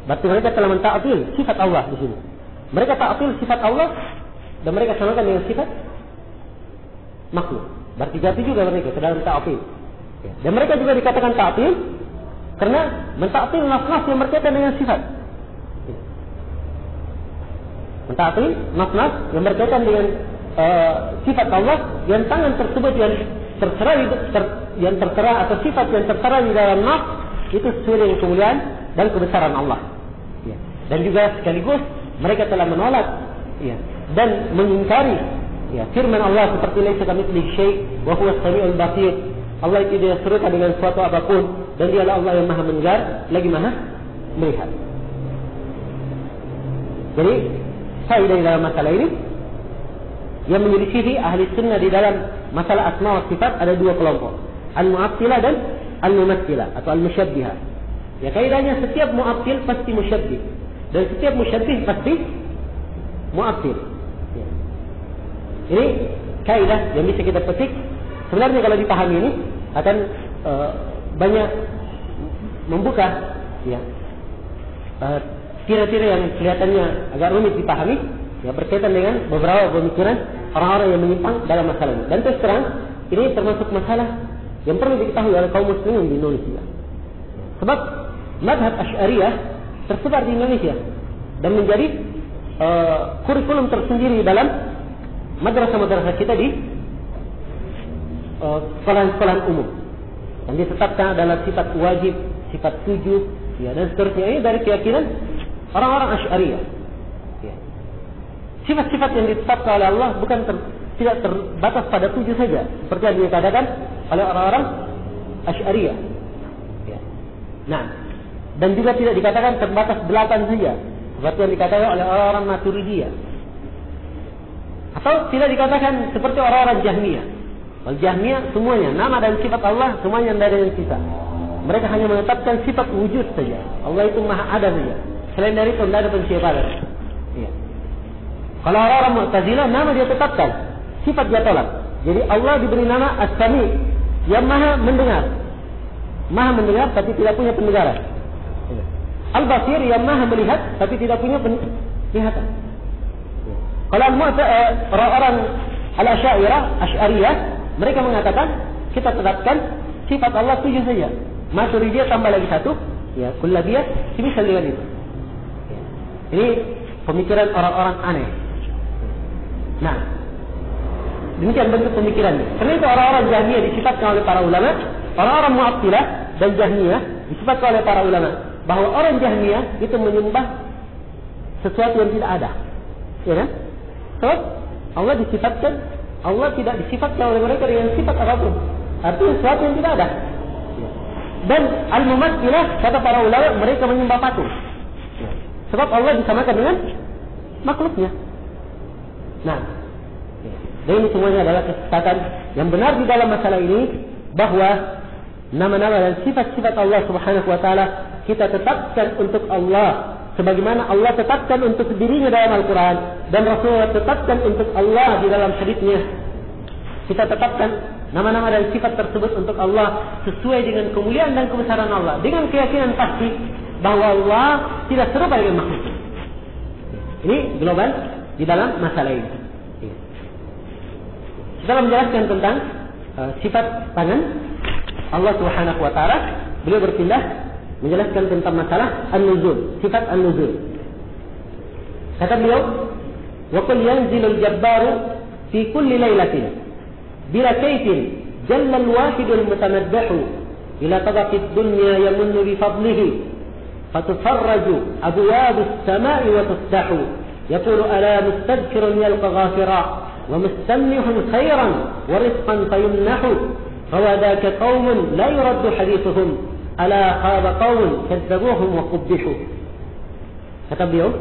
Berarti mereka telah menta'til sifat Allah di sini. Mereka ta'til sifat Allah dan mereka samakan dengan sifat makhluk. Berarti jatuh juga mereka ke dalam ta'til. Ya. Dan mereka juga dikatakan ta'til karena menta'til nas-nas yang berkaitan dengan sifat. Ya. Menta'til nas-nas yang berkaitan dengan sifat Allah yang tangan tersebut yang tertera atau sifat yang tertera di dalam nas itu sesuai dengan kemuliaan dan kebesaran Allah. Ya. Dan juga sekaligus mereka telah menolak dan mengingkari firman Allah seperti laisa kamitslihi syai' wa huwa as-sami'ul basir. Allah itu tidak serupa dengan suatu apapun dan dialah Allah yang Maha mendengar lagi Maha melihat. Jadi faedah dalam masalah ini yang menyelisihi ahli sunnah di dalam masalah asma wa sifat ada dua kelompok, al-mu'attilah dan al-mumatsilah atau al-musyabbihah. Ya, kaidahnya setiap mu'attil pasti musyabbih dan setiap musyabbih pasti mu'attil. Ya. Ini kaidah yang bisa kita petik. Sebenarnya kalau dipahami ini akan banyak membuka tira-tira yang kelihatannya agak rumit dipahami, berkaitan dengan beberapa pemikiran orang-orang yang menyimpang dalam masalah ini. Dan terus terang, ini termasuk masalah yang perlu diketahui oleh kaum muslimin di Indonesia. Sebab mazhab Asy'ariyah tersebar di Indonesia dan menjadi kurikulum tersendiri dalam madrasah-madrasah kita di sekolah-sekolah umum. Yang ditetapkan adalah sifat wajib, sifat sujud, ya, dan seterusnya. Ini dari keyakinan orang-orang Asy'ariyah. Ya. Sifat-sifat yang ditetapkan oleh Allah tidak terbatas pada 7 saja, seperti yang dikatakan oleh orang-orang Asy'ariyah. Ya. Nah, dan juga tidak dikatakan terbatas 8 saja, seperti yang dikatakan oleh orang-orang Maturidiyah. Atau tidak dikatakan seperti orang-orang Jahmiyah. Al-Jahmiyah semuanya, nama dan sifat Allah semuanya tidak ada yang sisa. Mereka hanya menetapkan sifat wujud saja. Allah itu maha ada saja. Selain dari itu tidak ada penciptaan. Ya. Kalau orang-orang Mu'tazilah, nama dia tetapkan, sifat dia tolak. Jadi Allah diberi nama As-Sami, yang maha mendengar. Maha mendengar tapi tidak punya pendengaran. Ya. Al-Basir, yang maha melihat tapi tidak punya penglihatan. Ya. Kalau orang-orang Al-Asy'ariyah, mereka mengatakan kita tetapkan sifat Allah 7 saja. Maturidiyah tambah lagi 1, ya, kullabiyah semisal dengan itu. Ya. Ini pemikiran orang-orang aneh. Nah, demikian bentuk pemikirannya. Karena itu orang-orang Jahmiyah disifatkan oleh para ulama, orang-orang Mu'attilah dan Jahmiyah disifatkan oleh para ulama bahwa orang Jahmiyah itu menyembah sesuatu yang tidak ada. Ya kan? Sebab Allah disifatkan, Allah tidak disifatkan oleh mereka dengan sifat apapun. Artinya sesuatu yang tidak ada. Dan al-mumatsilah, kata para ulama, mereka menyembah patung. Sebab Allah disamakan dengan makhluknya. Nah, dan ini semuanya adalah kesesatan yang benar di dalam masalah ini, bahwa nama-nama dan sifat-sifat Allah Subhanahu wa taala kita tetapkan untuk Allah sebagaimana Allah tetapkan untuk dirinya dalam Al-Quran dan Rasulullah tetapkan untuk Allah di dalam haditsnya. Kita tetapkan nama-nama dan sifat tersebut untuk Allah sesuai dengan kemuliaan dan kebesaran Allah, dengan keyakinan pasti bahwa Allah tidak serupa dengan makhluk. Ini global di dalam masalah ini. Setelah menjelaskan tentang sifat tangan Allah Subhanahu wa taala, beliau berpindah menjelaskan tentang masalah an-nuzul, sifat an-nuzul. Kata beliau, wa qul yanzilul jabbaru fi kulli lailatin bila kayfin jalla al-wahid al-mutamaddahu ila tabaqid dunya yamunnu bi fadlihi fatufarraju abwab as-sama'i wa tuftahu yaqulu ala mustadhkirun yalqa ghafira wa mustamnihun khairan wa rizqan fayumnahu fawadaka qaumun la yuraddu hadithuhum ala khaba qaumun kadzabuhum wa qubbihu. Kata beliau,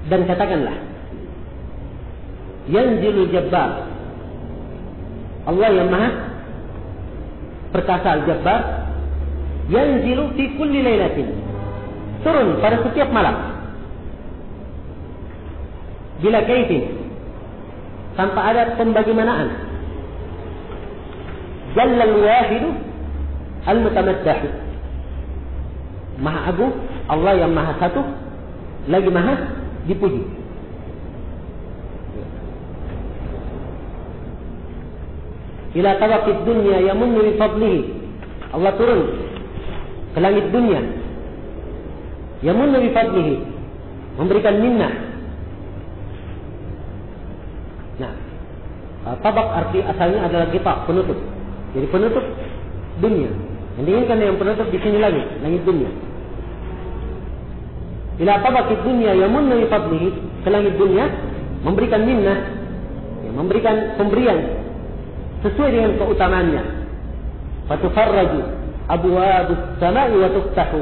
dan katakanlah, yanzilu jabbar, Allah yang maha perkasa al-jabbar, yanzilu fi kulli lailatin, turun pada setiap malam, bila kaifin, tanpa ada pembagaimanaan, jalla al-wahidu al-mutamaddahu, maha agung, Allah yang maha satu, lagi maha dipuji. Ila tabaqid dunya yamunnu bi fadlihi, Allah turun ke langit dunia, yamunnu bi fadlihi, memberikan minnah. Nah, tabaq arti asalnya adalah kita, penutup. Jadi penutup dunia. Yang diinginkan yang penutup di sini lagi, langit dunia. Ila tabaqid dunya yamunnu bi fadlihi, ke langit dunia, memberikan minnah, ya, memberikan pemberian sesuai dengan keutamaannya. Fatufarraju abwabus sama'i wa tuftahu,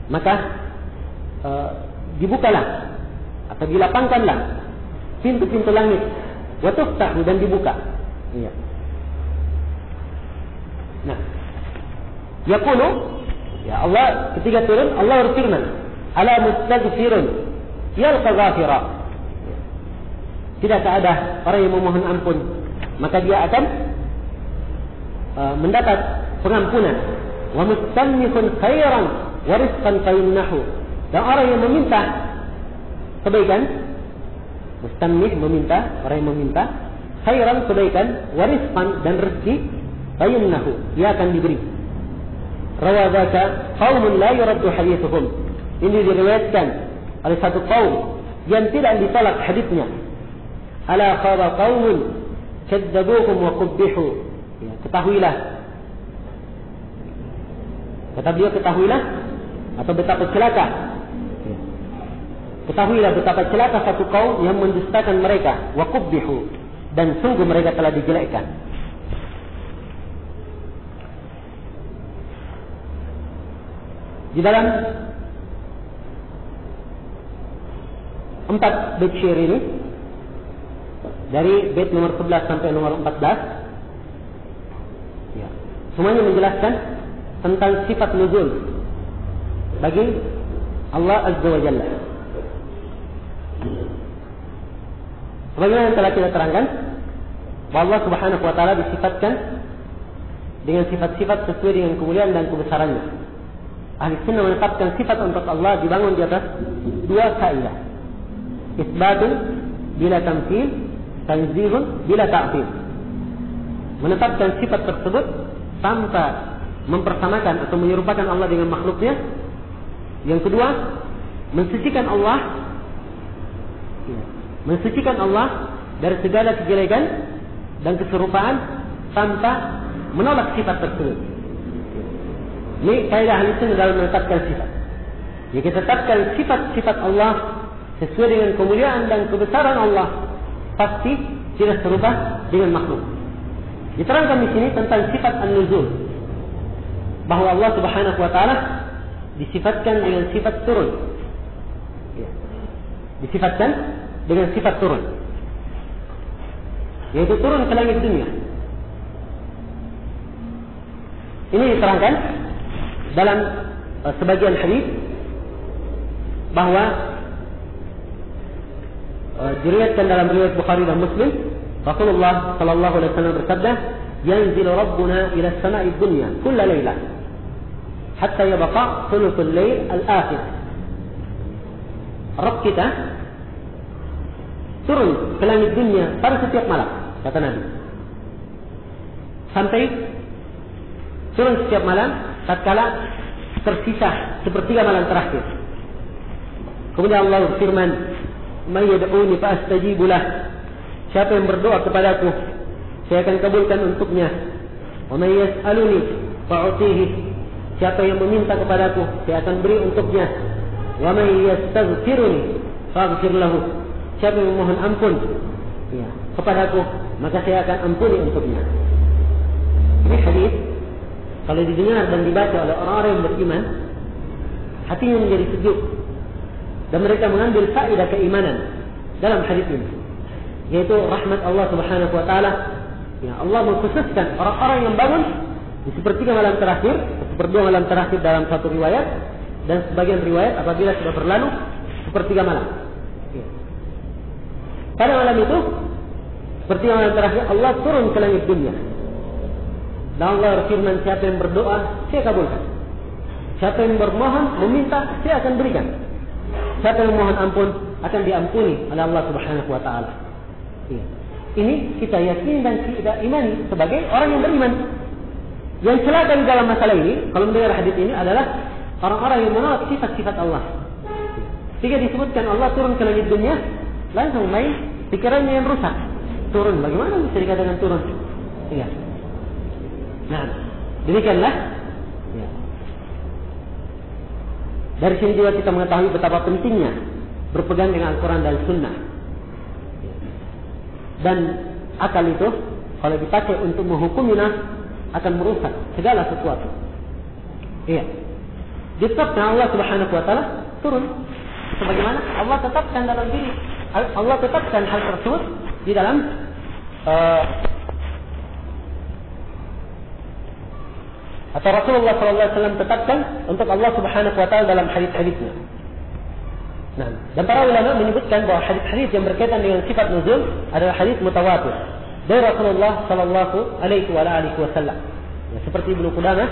maka dibukalah atau dilapangkanlah pintu-pintu langit, wa tuftahu, dan dibuka. Iya. Nah, yaqulu, ya Allah ketika turun Allah berfirman, ala mustaghfirun yalqa ghafira, tidakkah ada orang yang memohon ampun maka dia akan mendapat pengampunan, wa mustamnihun khairan wa rizqan fayumnahu, dan orang yang meminta kebaikan Mustamnih meminta, orang yang meminta. Khairan kebaikan, warisqan dan rezeki, fayumnahu, dia akan diberi. Rawadzaka qaumun la yuraddu hadithuhum. Ini diriwayatkan oleh satu kaum yang tidak ditolak hadisnya. Ala khaba qaumun kadzabuhum wa qubbihu. Ya, ketahuilah. Kata beliau, ketahuilah atau betapa celaka. Ya. Ketahuilah betapa celaka satu kaum yang mendustakan mereka, wa qubbihu, dan sungguh mereka telah dijelekkan. Di dalam 4 bait syair ini, dari bait nomor 11 sampai nomor 14, ya, semuanya menjelaskan tentang sifat nuzul bagi Allah Azza wa Jalla. Sebagaimana yang telah kita terangkan, bahwa Allah Subhanahu wa taala disifatkan dengan sifat-sifat sesuai dengan kemuliaan dan kebesarannya. Ahli sunnah menetapkan sifat untuk Allah dibangun di atas 2 kaidah. Isbatun bila tamthil, tanzihun bila ta'til. Menetapkan sifat tersebut tanpa mempersamakan atau menyerupakan Allah dengan makhluknya. Yang kedua, mensucikan Allah dari segala kejelekan dan keserupaan tanpa menolak sifat tersebut. Ini kaidah ahli sunnah dalam menetapkan sifat. Jika kita tetapkan sifat-sifat Allah sesuai dengan kemuliaan dan kebesaran Allah, pasti tidak serupa dengan makhluk. Diterangkan di sini tentang sifat an-nuzul, bahwa Allah Subhanahu wa taala disifatkan dengan sifat turun. Ya. Disifatkan dengan sifat turun, yaitu turun ke langit dunia. Ini diterangkan dalam sebagian hadis bahwa diriwayatkan dalam riwayat Bukhari dan Muslim, Rasulullah sallallahu alaihi wasallam bersabda, "Yanzilu Rabbuna ila as-sama'i dunya kulla lailah hatta yabqa thuluthul lail al-akhir." Rabb kita turun ke langit dunia pada setiap malam, kata Nabi. Sampai turun setiap malam tatkala tersisa sepertiga malam terakhir. Kemudian Allah berfirman, "May yad'uni fa astajibu lah." Siapa yang berdoa kepadaku, saya akan kabulkan untuknya. Wa may yas'aluni fa u'tihi. Siapa yang meminta kepadaku, saya akan beri untuknya. Wa may yastaghfiruni fa aghfir lahu. Siapa yang memohon ampun kepadaku, maka saya akan ampuni untuknya. Ini hadis kalau didengar dan dibaca oleh orang-orang yang beriman, hatinya menjadi sejuk dan mereka mengambil faedah keimanan dalam hadis ini, yaitu rahmat Allah Subhanahu wa taala. Ya, Allah mengkhususkan orang-orang yang bangun di sepertiga malam terakhir, seperdua malam terakhir dalam satu riwayat, dan sebagian riwayat apabila sudah berlalu sepertiga malam. Ya. Pada malam itu, sepertiga malam terakhir Allah turun ke langit dunia. Dan Allah berfirman, siapa yang berdoa, saya kabulkan. Siapa yang bermohon, meminta, saya akan berikan. Siapa yang mohon ampun, akan diampuni oleh Allah Subhanahu wa taala. Ya. Ini kita yakini dan kita imani sebagai orang yang beriman. Yang celaka di dalam masalah ini, kalau mendengar hadis ini, adalah orang-orang yang menolak sifat-sifat Allah. Jika disebutkan Allah turun ke langit dunia, langsung main pikirannya yang rusak. Turun, bagaimana bisa dikatakan turun? Iya. Nah, demikianlah. Ya. Dari sini juga kita mengetahui betapa pentingnya berpegang dengan Al-Quran dan Sunnah. Dan akal itu kalau dipakai untuk menghukumi nas akan merusak segala sesuatu. Iya. Ditetapkan Allah Subhanahu wa taala turun sebagaimana Allah tetapkan dalam diri. Allah tetapkan hal tersebut di dalam atau Rasulullah SAW tetapkan untuk Allah Subhanahu wa taala dalam hadis-hadisnya. Nah, dan para ulama menyebutkan bahwa hadis-hadis yang berkaitan dengan sifat nuzul adalah hadis mutawatir dari Rasulullah sallallahu alaihi wasallam. Ya, seperti Ibnu Qudamah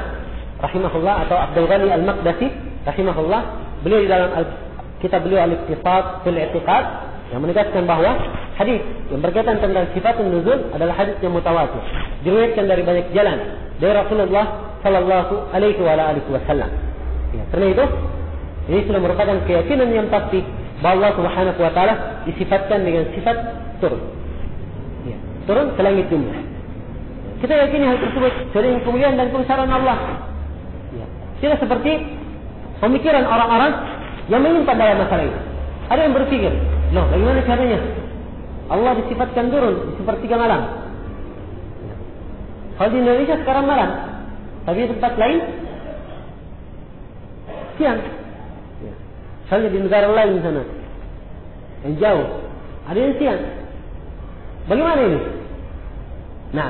rahimahullah atau Abdul Ghani Al-Maqdisi rahimahullah, beliau di dalam kitab beliau Al-Iqtisad fil I'tiqad yang menegaskan bahwa hadis yang berkaitan tentang sifatun nuzul adalah hadis yang mutawatir, diriwayatkan dari banyak jalan dari Rasulullah sallallahu alaihi wasallam. Ya, karena itu ini sudah merupakan keyakinan yang pasti bahwa Allah Subhanahu wa taala disifatkan dengan sifat turun. Ya, turun ke langit dunia. Kita yakini hal tersebut dari kemuliaan dan kebesaran Allah. Ya, tidak seperti pemikiran orang-orang yang menyimpan dalam masalah ini. Ada yang berpikir, loh, bagaimana caranya? Allah disifatkan turun di sepertiga malam. Kalau di Indonesia sekarang malam, tapi di tempat lain siang. Ya. Misalnya di negara lain di sana, yang jauh, ada yang siang. Bagaimana ini? Nah,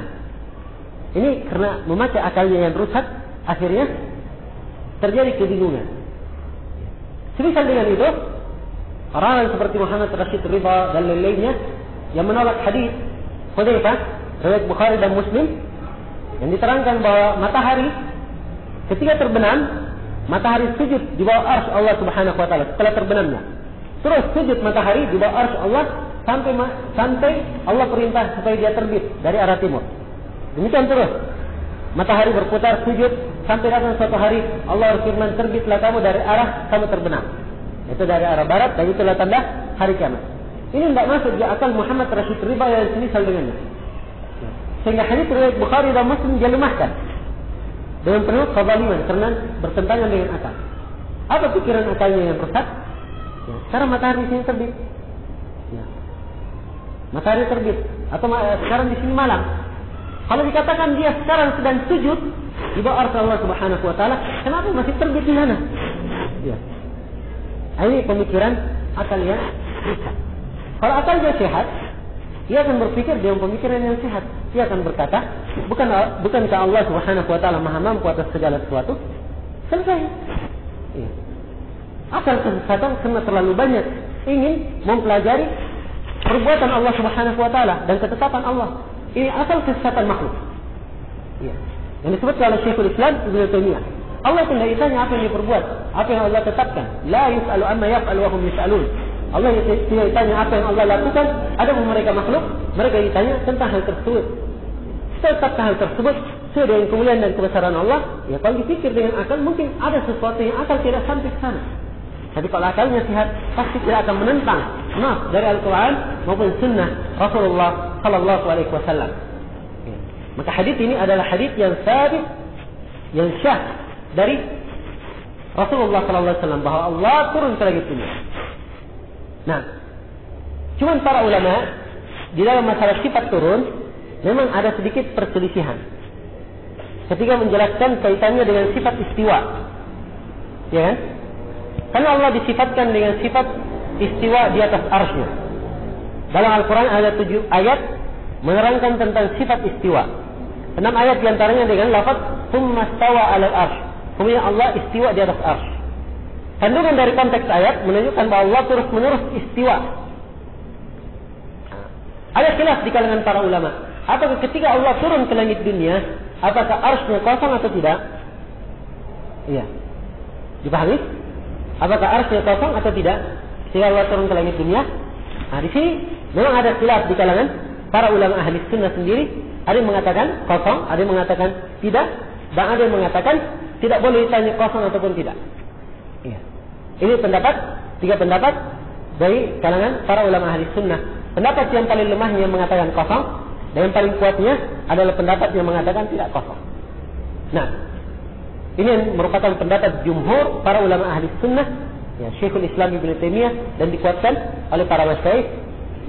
ini karena memakai akalnya yang rusak, akhirnya terjadi kebingungan. Semisal dengan itu, orang seperti Muhammad Rashid Ridha dan lain-lainnya yang menolak hadis Hudzaifah riwayat Bukhari dan Muslim yang diterangkan bahwa matahari ketika terbenam, matahari sujud di bawah arsy Allah Subhanahu wa taala setelah terbenamnya. Terus sujud matahari di bawah arsy Allah sampai Allah perintah supaya dia terbit dari arah timur. Demikian terus. Matahari berputar sujud sampai datang suatu hari Allah berfirman, terbitlah kamu dari arah kamu terbenam. Itu dari arah barat, dan itulah tanda hari kiamat. Ini tidak masuk di akal Muhammad Rashid Ridha yang semisal dengannya. Sehingga hadis riwayat Bukhari dan Muslim dia lemahkan dengan penuh kezaliman karena bertentangan dengan akal. Apa pikiran akalnya yang rusak? Ya, sekarang matahari di sini terbit. Ya. Matahari terbit atau sekarang di sini malam. Kalau dikatakan dia sekarang sedang sujud di bawah arsy Allah Subhanahu wa taala, kenapa masih terbit di sana? Ya. Ini pemikiran akal yang rusak. Kalau akalnya sehat, dia akan berpikir dengan pemikiran yang sehat. Dia akan berkata, bukankah Allah Subhanahu wa taala Maha mampu atas segala sesuatu? Selesai. Ya. Akal kesesatan karena terlalu banyak ingin mempelajari perbuatan Allah Subhanahu wa taala dan ketetapan Allah. Ini asal kesesatan makhluk. Ya. Yang disebut oleh Syekhul Islam Ibnu Taimiyah. Allah tidak ditanya apa yang diperbuat, apa yang Allah tetapkan. La yus'alu amma yaf'alu wa hum yus'alun. Allah tidak ditanya apa yang Allah lakukan, adapun mereka makhluk, mereka ditanya tentang hal tersebut. Tetapi hal tersebut sesuai dengan kemuliaan dan kebesaran Allah, ya kalau dipikir dengan akal mungkin ada sesuatu yang akal tidak sampai ke sana. Tapi kalau akalnya sehat, pasti tidak akan menentang nas dari Al-Quran maupun Sunnah Rasulullah Sallallahu Alaihi Wasallam. Maka hadis ini adalah hadis yang sabit, yang syah dari Rasulullah Sallallahu Alaihi Wasallam bahwa Allah turun ke langit dunia. Nah, cuman para ulama di dalam masalah sifat turun memang ada sedikit perselisihan ketika menjelaskan kaitannya dengan sifat istiwa, ya kan? Karena Allah disifatkan dengan sifat istiwa di atas arsy. Dalam Al-Quran ada 7 ayat menerangkan tentang sifat istiwa. 6 ayat diantaranya dengan lafaz tsumma stawa 'alal arsy. Kemudian Allah istiwa di atas arsy. Kandungan dari konteks ayat menunjukkan bahwa Allah terus-menerus istiwa. Ada khilaf di kalangan para ulama. Apakah ketika Allah turun ke langit dunia, apakah arsy-nya kosong atau tidak? Iya. Dipahami? Apakah arsy-nya kosong atau tidak? Ketika Allah turun ke langit dunia? Nah, di sini memang ada khilaf di kalangan para ulama ahli sunnah sendiri. Ada yang mengatakan kosong, ada yang mengatakan tidak, dan ada yang mengatakan tidak boleh ditanya kosong ataupun tidak. Iya. Ini pendapat, 3 pendapat dari kalangan para ulama ahli sunnah. Pendapat yang paling lemahnya yang mengatakan kosong, dan yang paling kuatnya adalah pendapat yang mengatakan tidak kosong. Nah, ini merupakan pendapat jumhur para ulama ahli sunnah, ya, Syekhul Islam Ibnu Taimiyah, dan dikuatkan oleh para masyayikh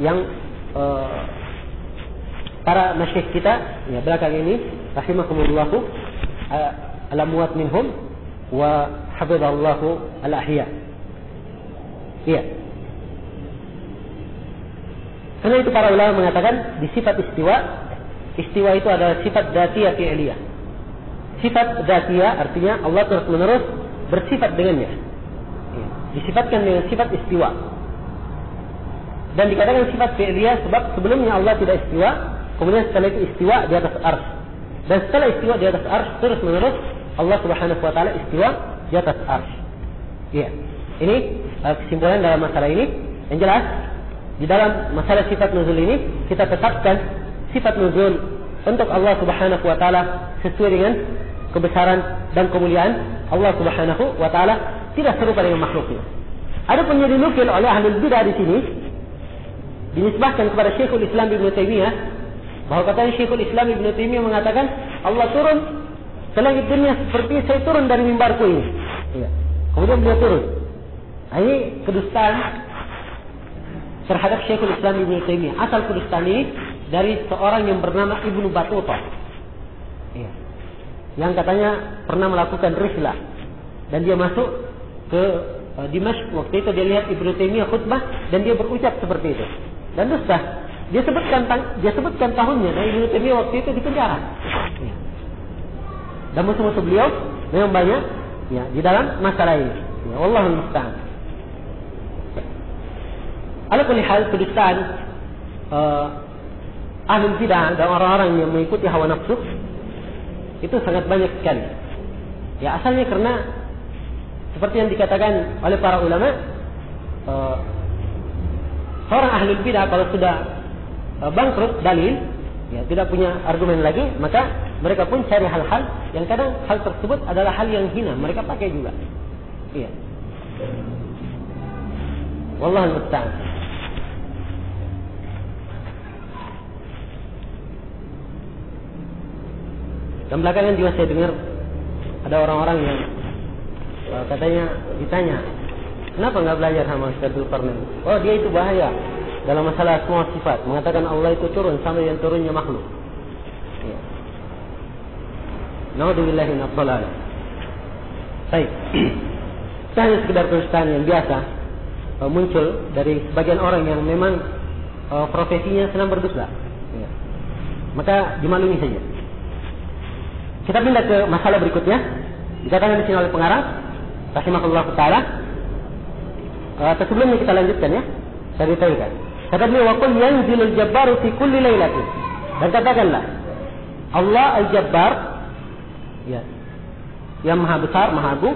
yang para masyayikh kita ya belakang ini rahimahumullah, al-amwat minhum wa hafizallahu al-ahya. Iya. Karena itu para ulama mengatakan di sifat istiwa itu adalah sifat dzatiyah fi'liyah. Sifat dzatiyah artinya Allah terus-menerus bersifat dengannya. Iya. Disifatkan dengan sifat istiwa. Dan dikatakan sifat fi'liyah sebab sebelumnya Allah tidak istiwa, kemudian setelah itu istiwa di atas arsy. Dan setelah istiwa di atas arsy terus-menerus Allah Subhanahu wa taala istiwa di atas arsy. Iya. Ini kesimpulan dalam masalah ini. Yang jelas di dalam masalah sifat nuzul ini kita tetapkan sifat nuzul untuk Allah Subhanahu wa taala sesuai dengan kebesaran dan kemuliaan Allah Subhanahu wa taala, tidak serupa dengan makhluknya. Adapun yang dinukil oleh ahli bidah di sini dinisbahkan kepada Syekhul Islam Ibnu Taimiyah, bahwa katanya Syekhul Islam Ibnu Taimiyah mengatakan Allah turun ke langit dunia seperti saya turun dari mimbarku ini. Ya. Kemudian beliau turun. Ini kedustaan terhadap Syekhul Islam Ibnu Taimiyah. Asal kedustaan ini dari seorang yang bernama Ibnu Battuta. Ya. Yang katanya pernah melakukan rislah dan dia masuk ke Dimashq. Waktu itu dia lihat Ibnu Taimiyah khutbah dan dia berucap seperti itu. Dan dusta. Dia sebutkan tahunnya dan Ibnu Taimiyah waktu itu di penjara. Ya. Dan musuh-musuh beliau memang banyak ya di dalam masalah ini. Ya, wallahul musta'an. Ala kulli hal, kedustaan ahli bidah dan orang-orang yang mengikuti hawa nafsu itu sangat banyak sekali. Ya, asalnya karena seperti yang dikatakan oleh para ulama, seorang ahli bidah kalau sudah bangkrut dalil, ya tidak punya argumen lagi, maka mereka pun cari hal-hal yang kadang hal tersebut adalah hal yang hina, mereka pakai juga. Iya. Wallahul musta'an. Dan belakangan juga saya dengar ada orang-orang yang katanya ditanya, kenapa nggak belajar sama Ustaz Zulkarnain? Oh, dia itu bahaya dalam masalah semua sifat, mengatakan Allah itu turun sama yang turunnya makhluk. Ya. Naudzubillahi min adh-dhalal. Baik. Itu hanya sekedar kedustaan yang biasa muncul dari sebagian orang yang memang profesinya senang berdusta. Ya. Maka dimaklumi saja. Kita pindah ke masalah berikutnya. Dikatakan di sini oleh pengarang rahimahullah taala. Sebelumnya kita lanjutkan ya. Saya detailkan. Kata beliau, wa qul yanzilul jabbaru fi kulli lailatin. Dan katakanlah, Allah al-Jabbar, ya, yang maha besar, maha agung,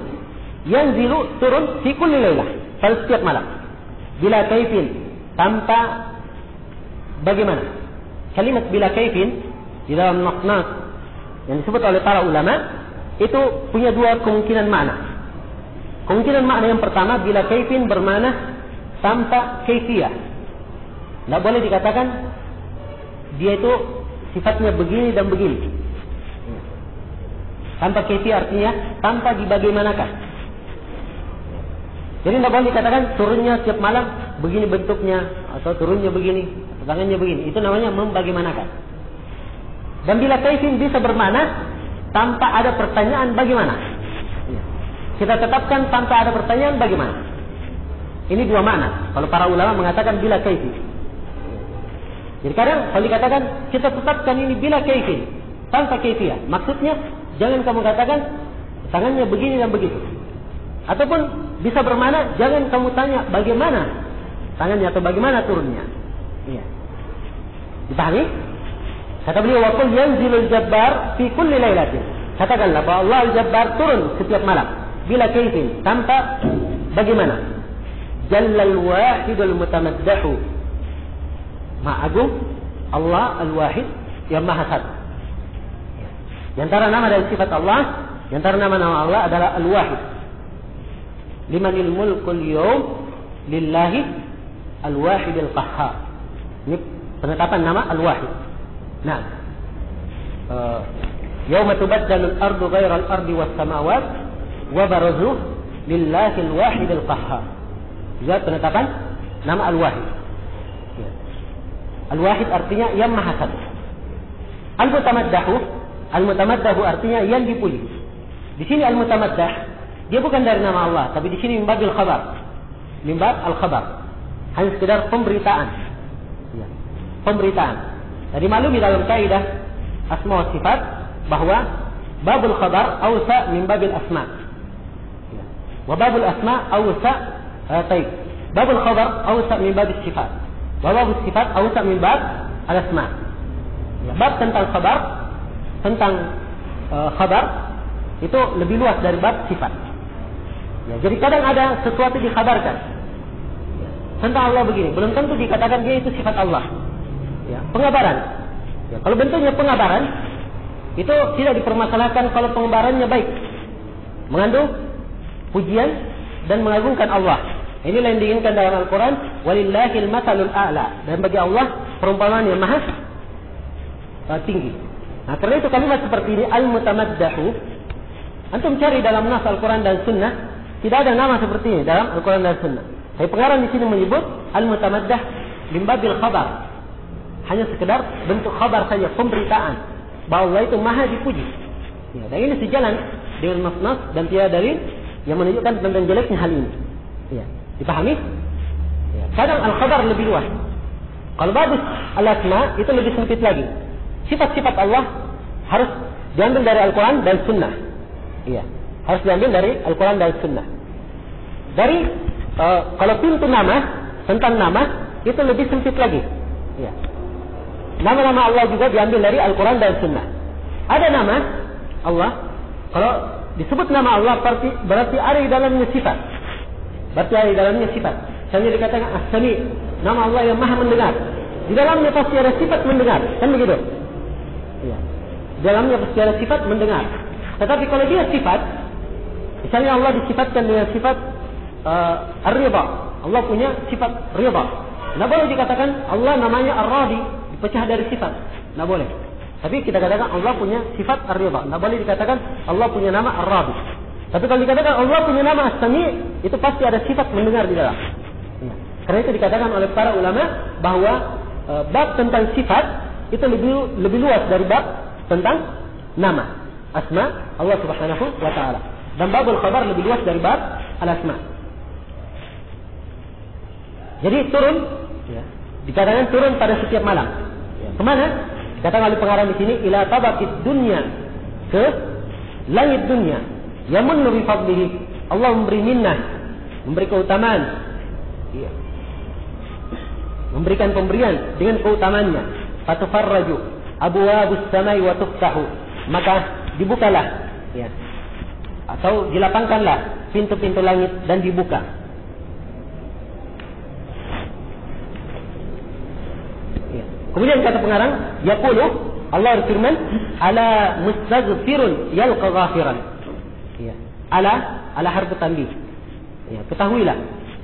yanzilu turun fi kulli lailah, pada setiap malam. Bila kaifin, tanpa bagaimana. Kalimat bila kaifin di dalam nas yang disebut oleh para ulama itu punya dua kemungkinan makna. Kemungkinan makna yang pertama, bila kaifin bermakna tanpa kaifiyah. Tidak boleh dikatakan dia itu sifatnya begini dan begini. Tanpa kaifiyah artinya tanpa dibagaimanakan. Jadi tidak boleh dikatakan turunnya setiap malam begini bentuknya, atau turunnya begini, atau tangannya begini. Itu namanya membagaimanakan. Dan bila kaifin bisa bermakna tanpa ada pertanyaan bagaimana. Kita tetapkan tanpa ada pertanyaan bagaimana. Ini dua makna. Kalau para ulama mengatakan bila kaifin. Jadi kadang kalau dikatakan kita tetapkan ini bila kaifin, tanpa kaifiyah. Maksudnya jangan kamu katakan tangannya begini dan begitu. Ataupun bisa bermakna jangan kamu tanya bagaimana tangannya atau bagaimana turunnya. Iya. Dipahami? Kata beliau, wa qul yanzilul jabbar fi kulli lailatin. Katakanlah bahwa Allah al-Jabbar turun setiap malam. Bila kaifin, tanpa bagaimana. Jallal wahidul mutamaddahu. Maha agung Allah al-Wahid yang maha satu. Di antara nama dan sifat Allah, di antara nama-nama Allah adalah al-Wahid. Limanil mulkul yawm lillahi al-Wahid al-Qahhar. Ini penetapan nama al-Wahid. Nah, yawma tubaddalu al-ardu ghayra al-ardi was-samawat wa barazu lillahi al-Wahid al-Qahhar. Juga penetapan nama al-Wahid. Al-Wahid artinya yang maha satu. Al-Mutamaddahu artinya yang dipuji. Di sini Al-Mutamaddah dia bukan dari nama Allah, tapi di sini mimbabil khabar. Mimbab al-khabar. Hanya sekedar pemberitaan. Ya. Pemberitaan. Jadi maklumi dalam kaidah asma wa sifat bahwa babul khabar awsa min babil asma. Ya. Wa babul asma awsa babul khabar awsa min babil sifat. Bahwa sifat awsa min bab al-asma. Ya, bab tentang khabar, khabar itu lebih luas dari bab sifat. Ya, jadi kadang ada sesuatu dikhabarkan. Ya, tentang Allah begini, belum tentu dikatakan dia itu sifat Allah. Ya, pengabaran. Ya, kalau bentuknya pengabaran, itu tidak dipermasalahkan kalau pengabarannya baik, mengandung pujian dan mengagungkan Allah. Inilah yang diinginkan dalam Al-Quran. Walillahil matsalul a'la. Dan bagi Allah perumpamaan yang maha tinggi. Nah, karena itu kalimat seperti ini al-mutamaddahu. Antum cari dalam nas Al-Quran dan Sunnah, tidak ada nama seperti ini dalam Al-Quran dan Sunnah. Tapi pengarang di sini menyebut al-mutamaddah min babil khabar. Hanya sekedar bentuk khabar saja, pemberitaan bahwa Allah itu maha dipuji. Ya, dan ini sejalan dengan nas dan tiada dalil yang menunjukkan tentang jeleknya hal ini. Ya, dipahami? Ya, kadang al-khabar lebih luas. Kalau bagus al-asma itu lebih sempit lagi. Sifat-sifat Allah harus diambil dari Al-Quran dan Sunnah. Iya, harus diambil dari Al-Quran dan Sunnah. Dari kalau pintu nama, tentang nama itu lebih sempit lagi. Iya. Nama-nama Allah juga diambil dari Al-Quran dan Sunnah. Ada nama Allah, kalau disebut nama Allah berarti ada di dalamnya sifat. Berarti ada di dalamnya sifat. Misalnya dikatakan As-Sami, nama Allah yang maha mendengar. Di dalamnya pasti ada sifat mendengar, kan begitu? Ya. Di dalamnya pasti ada sifat mendengar. Tetapi kalau dia sifat, misalnya Allah disifatkan dengan sifat Ar-Ridha. Allah punya sifat Ridha. Tidak boleh dikatakan Allah namanya Ar-Radi, dipecah dari sifat. Tidak boleh. Tapi kita katakan Allah punya sifat Ar-Ridha. Tidak boleh dikatakan Allah punya nama Ar-Radi. Tapi kalau dikatakan Allah punya nama As-Sami, itu pasti ada sifat mendengar di dalam. Ya. Karena itu dikatakan oleh para ulama bahwa bab tentang sifat itu lebih luas dari bab tentang nama, asma Allah Subhanahu wa taala. Dan babul khabar lebih luas dari bab al-asma. Jadi turun, ya, dikatakan turun pada setiap malam. Ya. Kemana? Dikatakan oleh pengarang di sini ila tabaqid dunya, ke langit dunia. Yamunnu bi fadlihi. Allah memberi minnah, memberi keutamaan. Ya. Memberikan pemberian dengan keutamaannya. Fatufarraju abwaabus samai wa tuftahu. Maka dibukalah, ya, atau dilapangkanlah pintu-pintu langit dan dibuka. Ya. Kemudian kata pengarang, yaqulu, Allah berfirman, ala mustaghfirun yalqa ghafiran. Ya. Ala harfu tanbih. Ya, ketahuilah.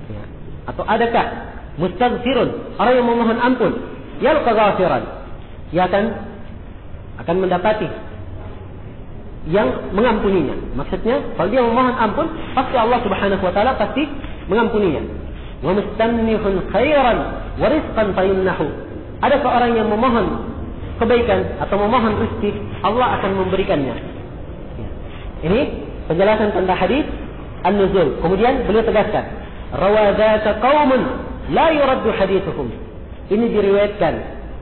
Ya. Atau adakah mustaghfirun, orang yang memohon ampun, yalqa ghafiran, ia akan mendapati yang mengampuninya. Maksudnya, kalau dia memohon ampun, pasti Allah Subhanahu wa taala pasti mengampuninya. Wa mustannihun khairan wa rizqan fayunnahu. Ada seorang yang memohon kebaikan atau memohon rezeki, Allah akan memberikannya. Ya. Ini penjelasan tentang hadis an-nuzul. Kemudian beliau tegaskan, rawadaka qaumun la yuraddu hadithuhum. Ini diriwayatkan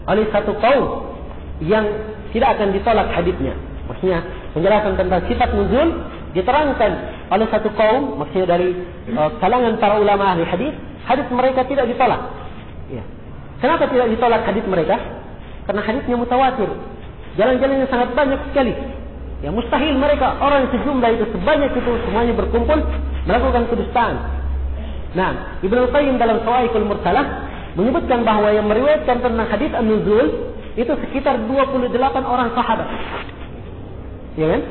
oleh satu kaum yang tidak akan ditolak hadisnya. Maksudnya penjelasan tentang sifat nuzul diterangkan oleh satu kaum, maksudnya dari kalangan para ulama ahli hadis. Hadis mereka tidak ditolak. Ya. Kenapa tidak ditolak hadis mereka? Karena hadisnya mutawatir. Jalan-jalannya sangat banyak sekali. Ya, mustahil mereka orang sejumlah itu sebanyak itu semuanya berkumpul melakukan kedustaan. Nah, Ibnu Qayyim dalam Shawaiqul Mursalah menyebutkan bahwa yang meriwayatkan tentang hadis an-nuzul itu sekitar 28 orang sahabat. Ya kan?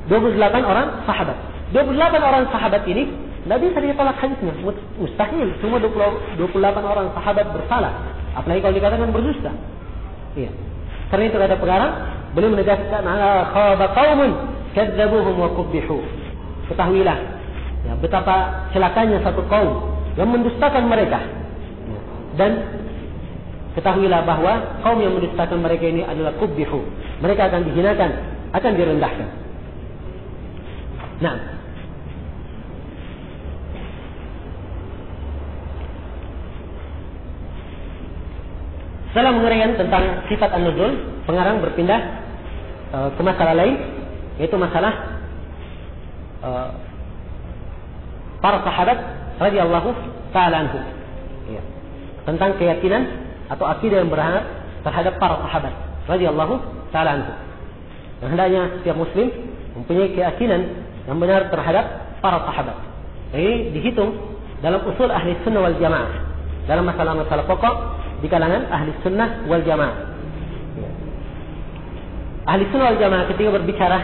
28 orang sahabat. 28 orang sahabat ini tidak bisa ditolak hadisnya. Mustahil. Semua 28 orang sahabat bersalah. Apalagi kalau dikatakan berdusta. Iya. Karena itu kata pengarang, beliau menegaskan khaba qaumun kadzabuhum wa qubbihu. Ketahuilah, ya, betapa celakanya satu kaum yang mendustakan mereka. Dan ketahuilah bahwa kaum yang mendustakan mereka ini adalah qubbihu. Mereka akan dihinakan, akan direndahkan. Nah, setelah menguraikan tentang sifat an-nuzul, pengarang berpindah ke masalah lain, yaitu masalah para sahabat radhiyallahu ta'ala anhum. Ya. Tentang keyakinan atau akidah yang berharap terhadap para sahabat radhiyallahu ta'ala anhum. Yang hendaknya setiap muslim mempunyai keyakinan yang benar terhadap para sahabat. Ini dihitung dalam usul ahli sunnah wal jamaah. dalam masalah-masalah pokok di kalangan ahli sunnah wal jamaah. Ahli sunnah wal jamaah ketika berbicara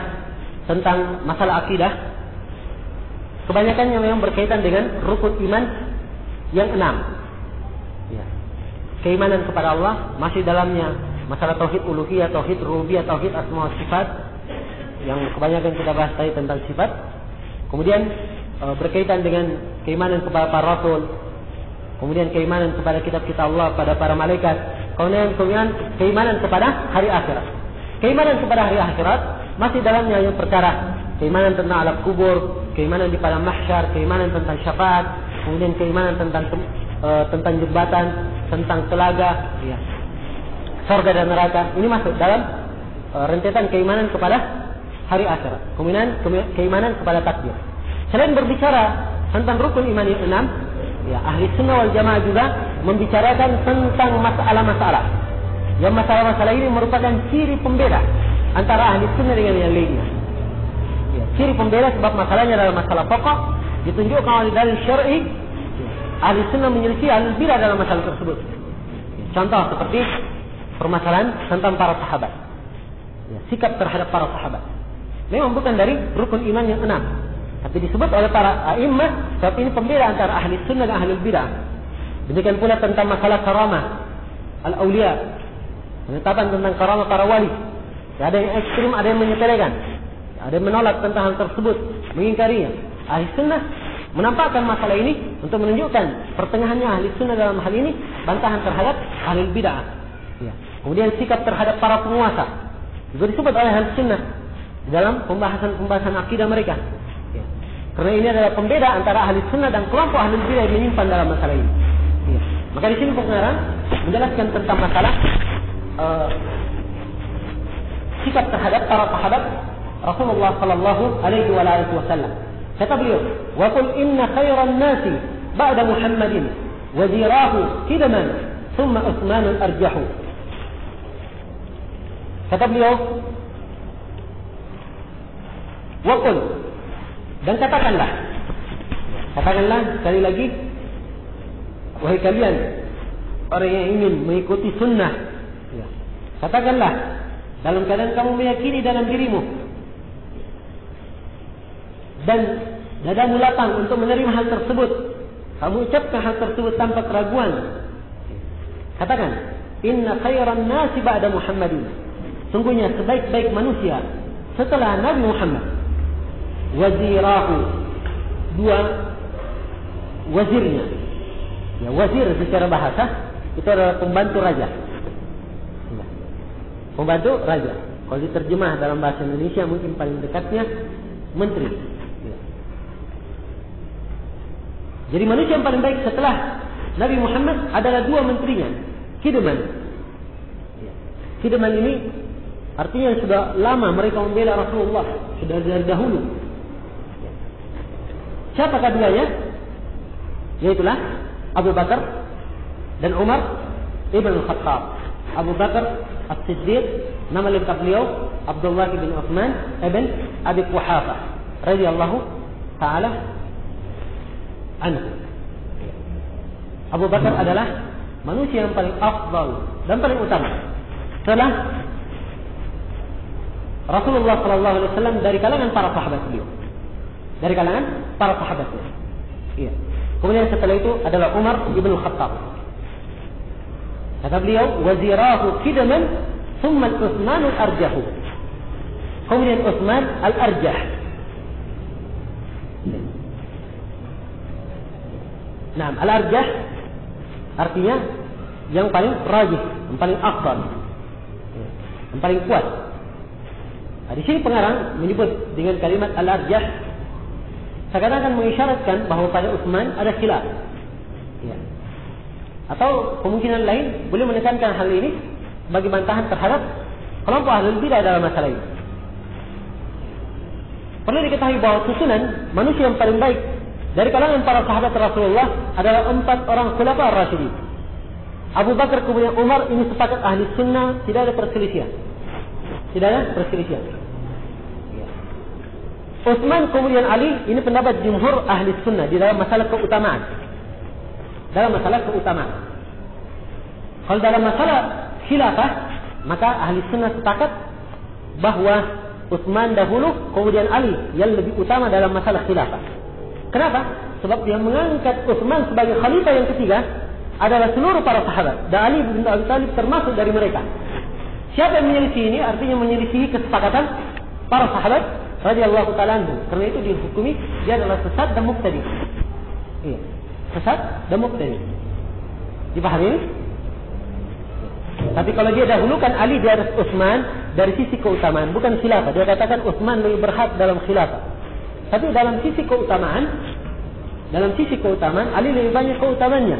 tentang masalah akidah, kebanyakannya memang berkaitan dengan rukun iman yang 6. Keimanan kepada Allah, masih dalamnya masalah tauhid uluhiyah, tauhid rububiyah, tauhid asma wa sifat, yang kebanyakan kita bahas tadi tentang sifat. Kemudian berkaitan dengan keimanan kepada para rasul, kemudian keimanan kepada kitab-kitab Allah, pada para malaikat, kemudian keimanan kepada hari akhirat. Keimanan kepada hari akhirat masih dalamnya yang perkara keimanan tentang alam kubur, keimanan di padang mahsyar, keimanan tentang syafaat, kemudian keimanan tentang jembatan, tentang telaga, surga dan neraka. Ini masuk dalam rentetan keimanan kepada hari akhirat. Kemudian keimanan kepada takdir. Selain berbicara tentang rukun iman yang 6, ahli sunnah wal jamaah juga membicarakan tentang masalah-masalah. Yang masalah-masalah ini merupakan ciri pembeda antara ahli sunnah dengan yang lainnya. Ciri pembeda sebab masalahnya adalah masalah pokok, ditunjukkan oleh dalil syar'i. Ahli sunnah menyelisih ahli bidah dalam masalah tersebut. Contoh seperti permasalahan tentang para sahabat, sikap terhadap para sahabat. Memang bukan dari rukun iman yang 6, tapi disebut oleh para a'immah sebab ini pembeda antara ahli sunnah dan ahli bidah. Demikian pula tentang masalah karamah al-awliya, penetapan tentang karamah para wali. Ada yang ekstrim, ada yang menyepelekan, ada yang menolak tentang hal tersebut, mengingkarinya. Ahli sunnah menampakkan masalah ini untuk menunjukkan pertengahannya ahli sunnah dalam hal ini, bantahan terhadap ahli bid'ah. Kemudian sikap terhadap para penguasa juga disebut oleh ahli sunnah dalam pembahasan akidah mereka. Karena ini adalah pembeda antara ahli sunnah dan kelompok ahli bid'ah yang menyimpan dalam masalah ini. Maka di sini pengarang menjelaskan tentang masalah sikap terhadap para sahabat Rasulullah sallallahu alaihi wasallam. Kata beliau, "Wa qul inna khairan nasi ba'da Muhammadin wa zirahu kidaman thumma Utsman al-arjahu." Kata beliau, "Wa qul," dan katakanlah sekali lagi, wahai kalian orang yang ingin mengikuti sunnah, katakanlah dalam keadaan kamu meyakini dalam dirimu dan dadamu lapang untuk menerima hal tersebut, kamu ucapkan hal tersebut tanpa keraguan. Katakan, inna khairan nasi ba'da Muhammadin, sungguhnya sebaik-baik manusia setelah Nabi Muhammad, wazirahu, dua wazirnya. Wazir secara bahasa itu adalah pembantu raja. Pembantu raja. Kalau diterjemah dalam bahasa Indonesia mungkin paling dekatnya menteri. Jadi manusia yang paling baik setelah Nabi Muhammad adalah dua menterinya, Kidaman. Kidaman ini artinya sudah lama mereka membela Rasulullah, sudah dari dahulu. Siapa keduanya? Yaitulah Abu Bakar dan Umar ibn Khattab. Abu Bakar As-Siddiq, nama lengkap beliau Abdullah bin Uthman ibn Abi Quhafa radhiyallahu ta'ala anhu. Abu Bakar adalah manusia yang paling afdal dan paling utama setelah Rasulullah sallallahu alaihi wasallam dari kalangan para sahabat beliau. Dari kalangan para sahabatnya. Iya. Kemudian setelah itu adalah Umar ibn Khattab. Kata beliau, wazirahu kidaman thumma Utsman al-arjahu. Kemudian Utsman al-arjah. Nah, al-arjah artinya yang paling rajih, yang paling afdal, yang paling kuat. Nah, di sini pengarang menyebut dengan kalimat al-arjah seakan-akan mengisyaratkan bahawa pada Utsman ada khilaf. Ya. Atau kemungkinan lain boleh menekankan hal ini bagi bantahan terhadap kelompok ahlul bidah dalam masalah ini. Perlu diketahui bahawa susunan manusia yang paling baik dari kalangan para sahabat Rasulullah adalah 4 orang khulafa ar-rasyidin. Abu Bakar kemudian Umar, ini sepakat ahli sunnah, tidak ada perselisihan. Tidak ada perselisihan. Utsman kemudian Ali, ini pendapat jumhur ahli sunnah di dalam masalah keutamaan. dalam masalah keutamaan. Kalau dalam masalah khilafah, maka ahli sunnah sepakat bahwa Utsman dahulu, kemudian Ali yang lebih utama dalam masalah khilafah. Kenapa? Sebab yang mengangkat Utsman sebagai khalifah yang ketiga adalah seluruh para sahabat. Dan Ali bin Abi Thalib termasuk dari mereka. Siapa yang menyelisih ini? Artinya menyelisih kesepakatan para sahabat radhiyallahu ta'ala anhum. Karena itu dihukumi dia adalah sesat dan mubtadi'. Iya, sesat dan mubtadi'. Dipahami ini? Tapi kalau dia dahulukan Ali di atas Utsman dari sisi keutamaan, bukan khilafah. Dia katakan Utsman lebih berhak dalam khilafah. Tapi dalam sisi keutamaan Ali lebih banyak keutamaannya.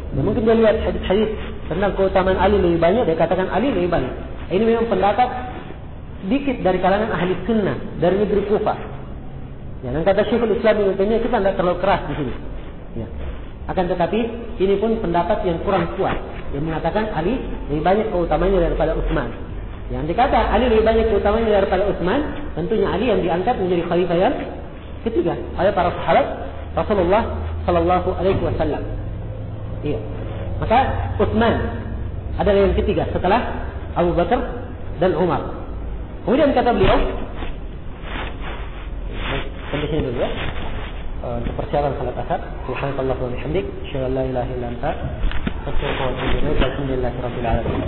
Ya, mungkin dia lihat hadis-hadis tentang keutamaan Ali lebih banyak, dia katakan Ali lebih banyak. Ini memang pendapat sedikit dari kalangan ahli sunnah dari negeri Kufah. Ya, dan kata Syekhul Islam Ibnu Taimiyah, kita tidak terlalu keras di sini. Ya. Akan tetapi ini pun pendapat yang kurang kuat yang mengatakan Ali lebih banyak keutamaannya daripada Utsman. Yang dikata Ali lebih banyak keutamaannya daripada Utsman, tentunya Ali yang diangkat menjadi khalifah yang ketiga oleh para sahabat Rasulullah sallallahu alaihi wasallam. Iya. Maka Utsman adalah yang ketiga setelah Abu Bakar dan Umar. Kemudian kata beliau, sampai sini dulu ya. Untuk persiapan salat asar. Subhanallah wa bihamdik, asyhadu an la ilaha illa anta, astaghfiruka wa atubu ilaik. Alhamdulillahirabbil alamin.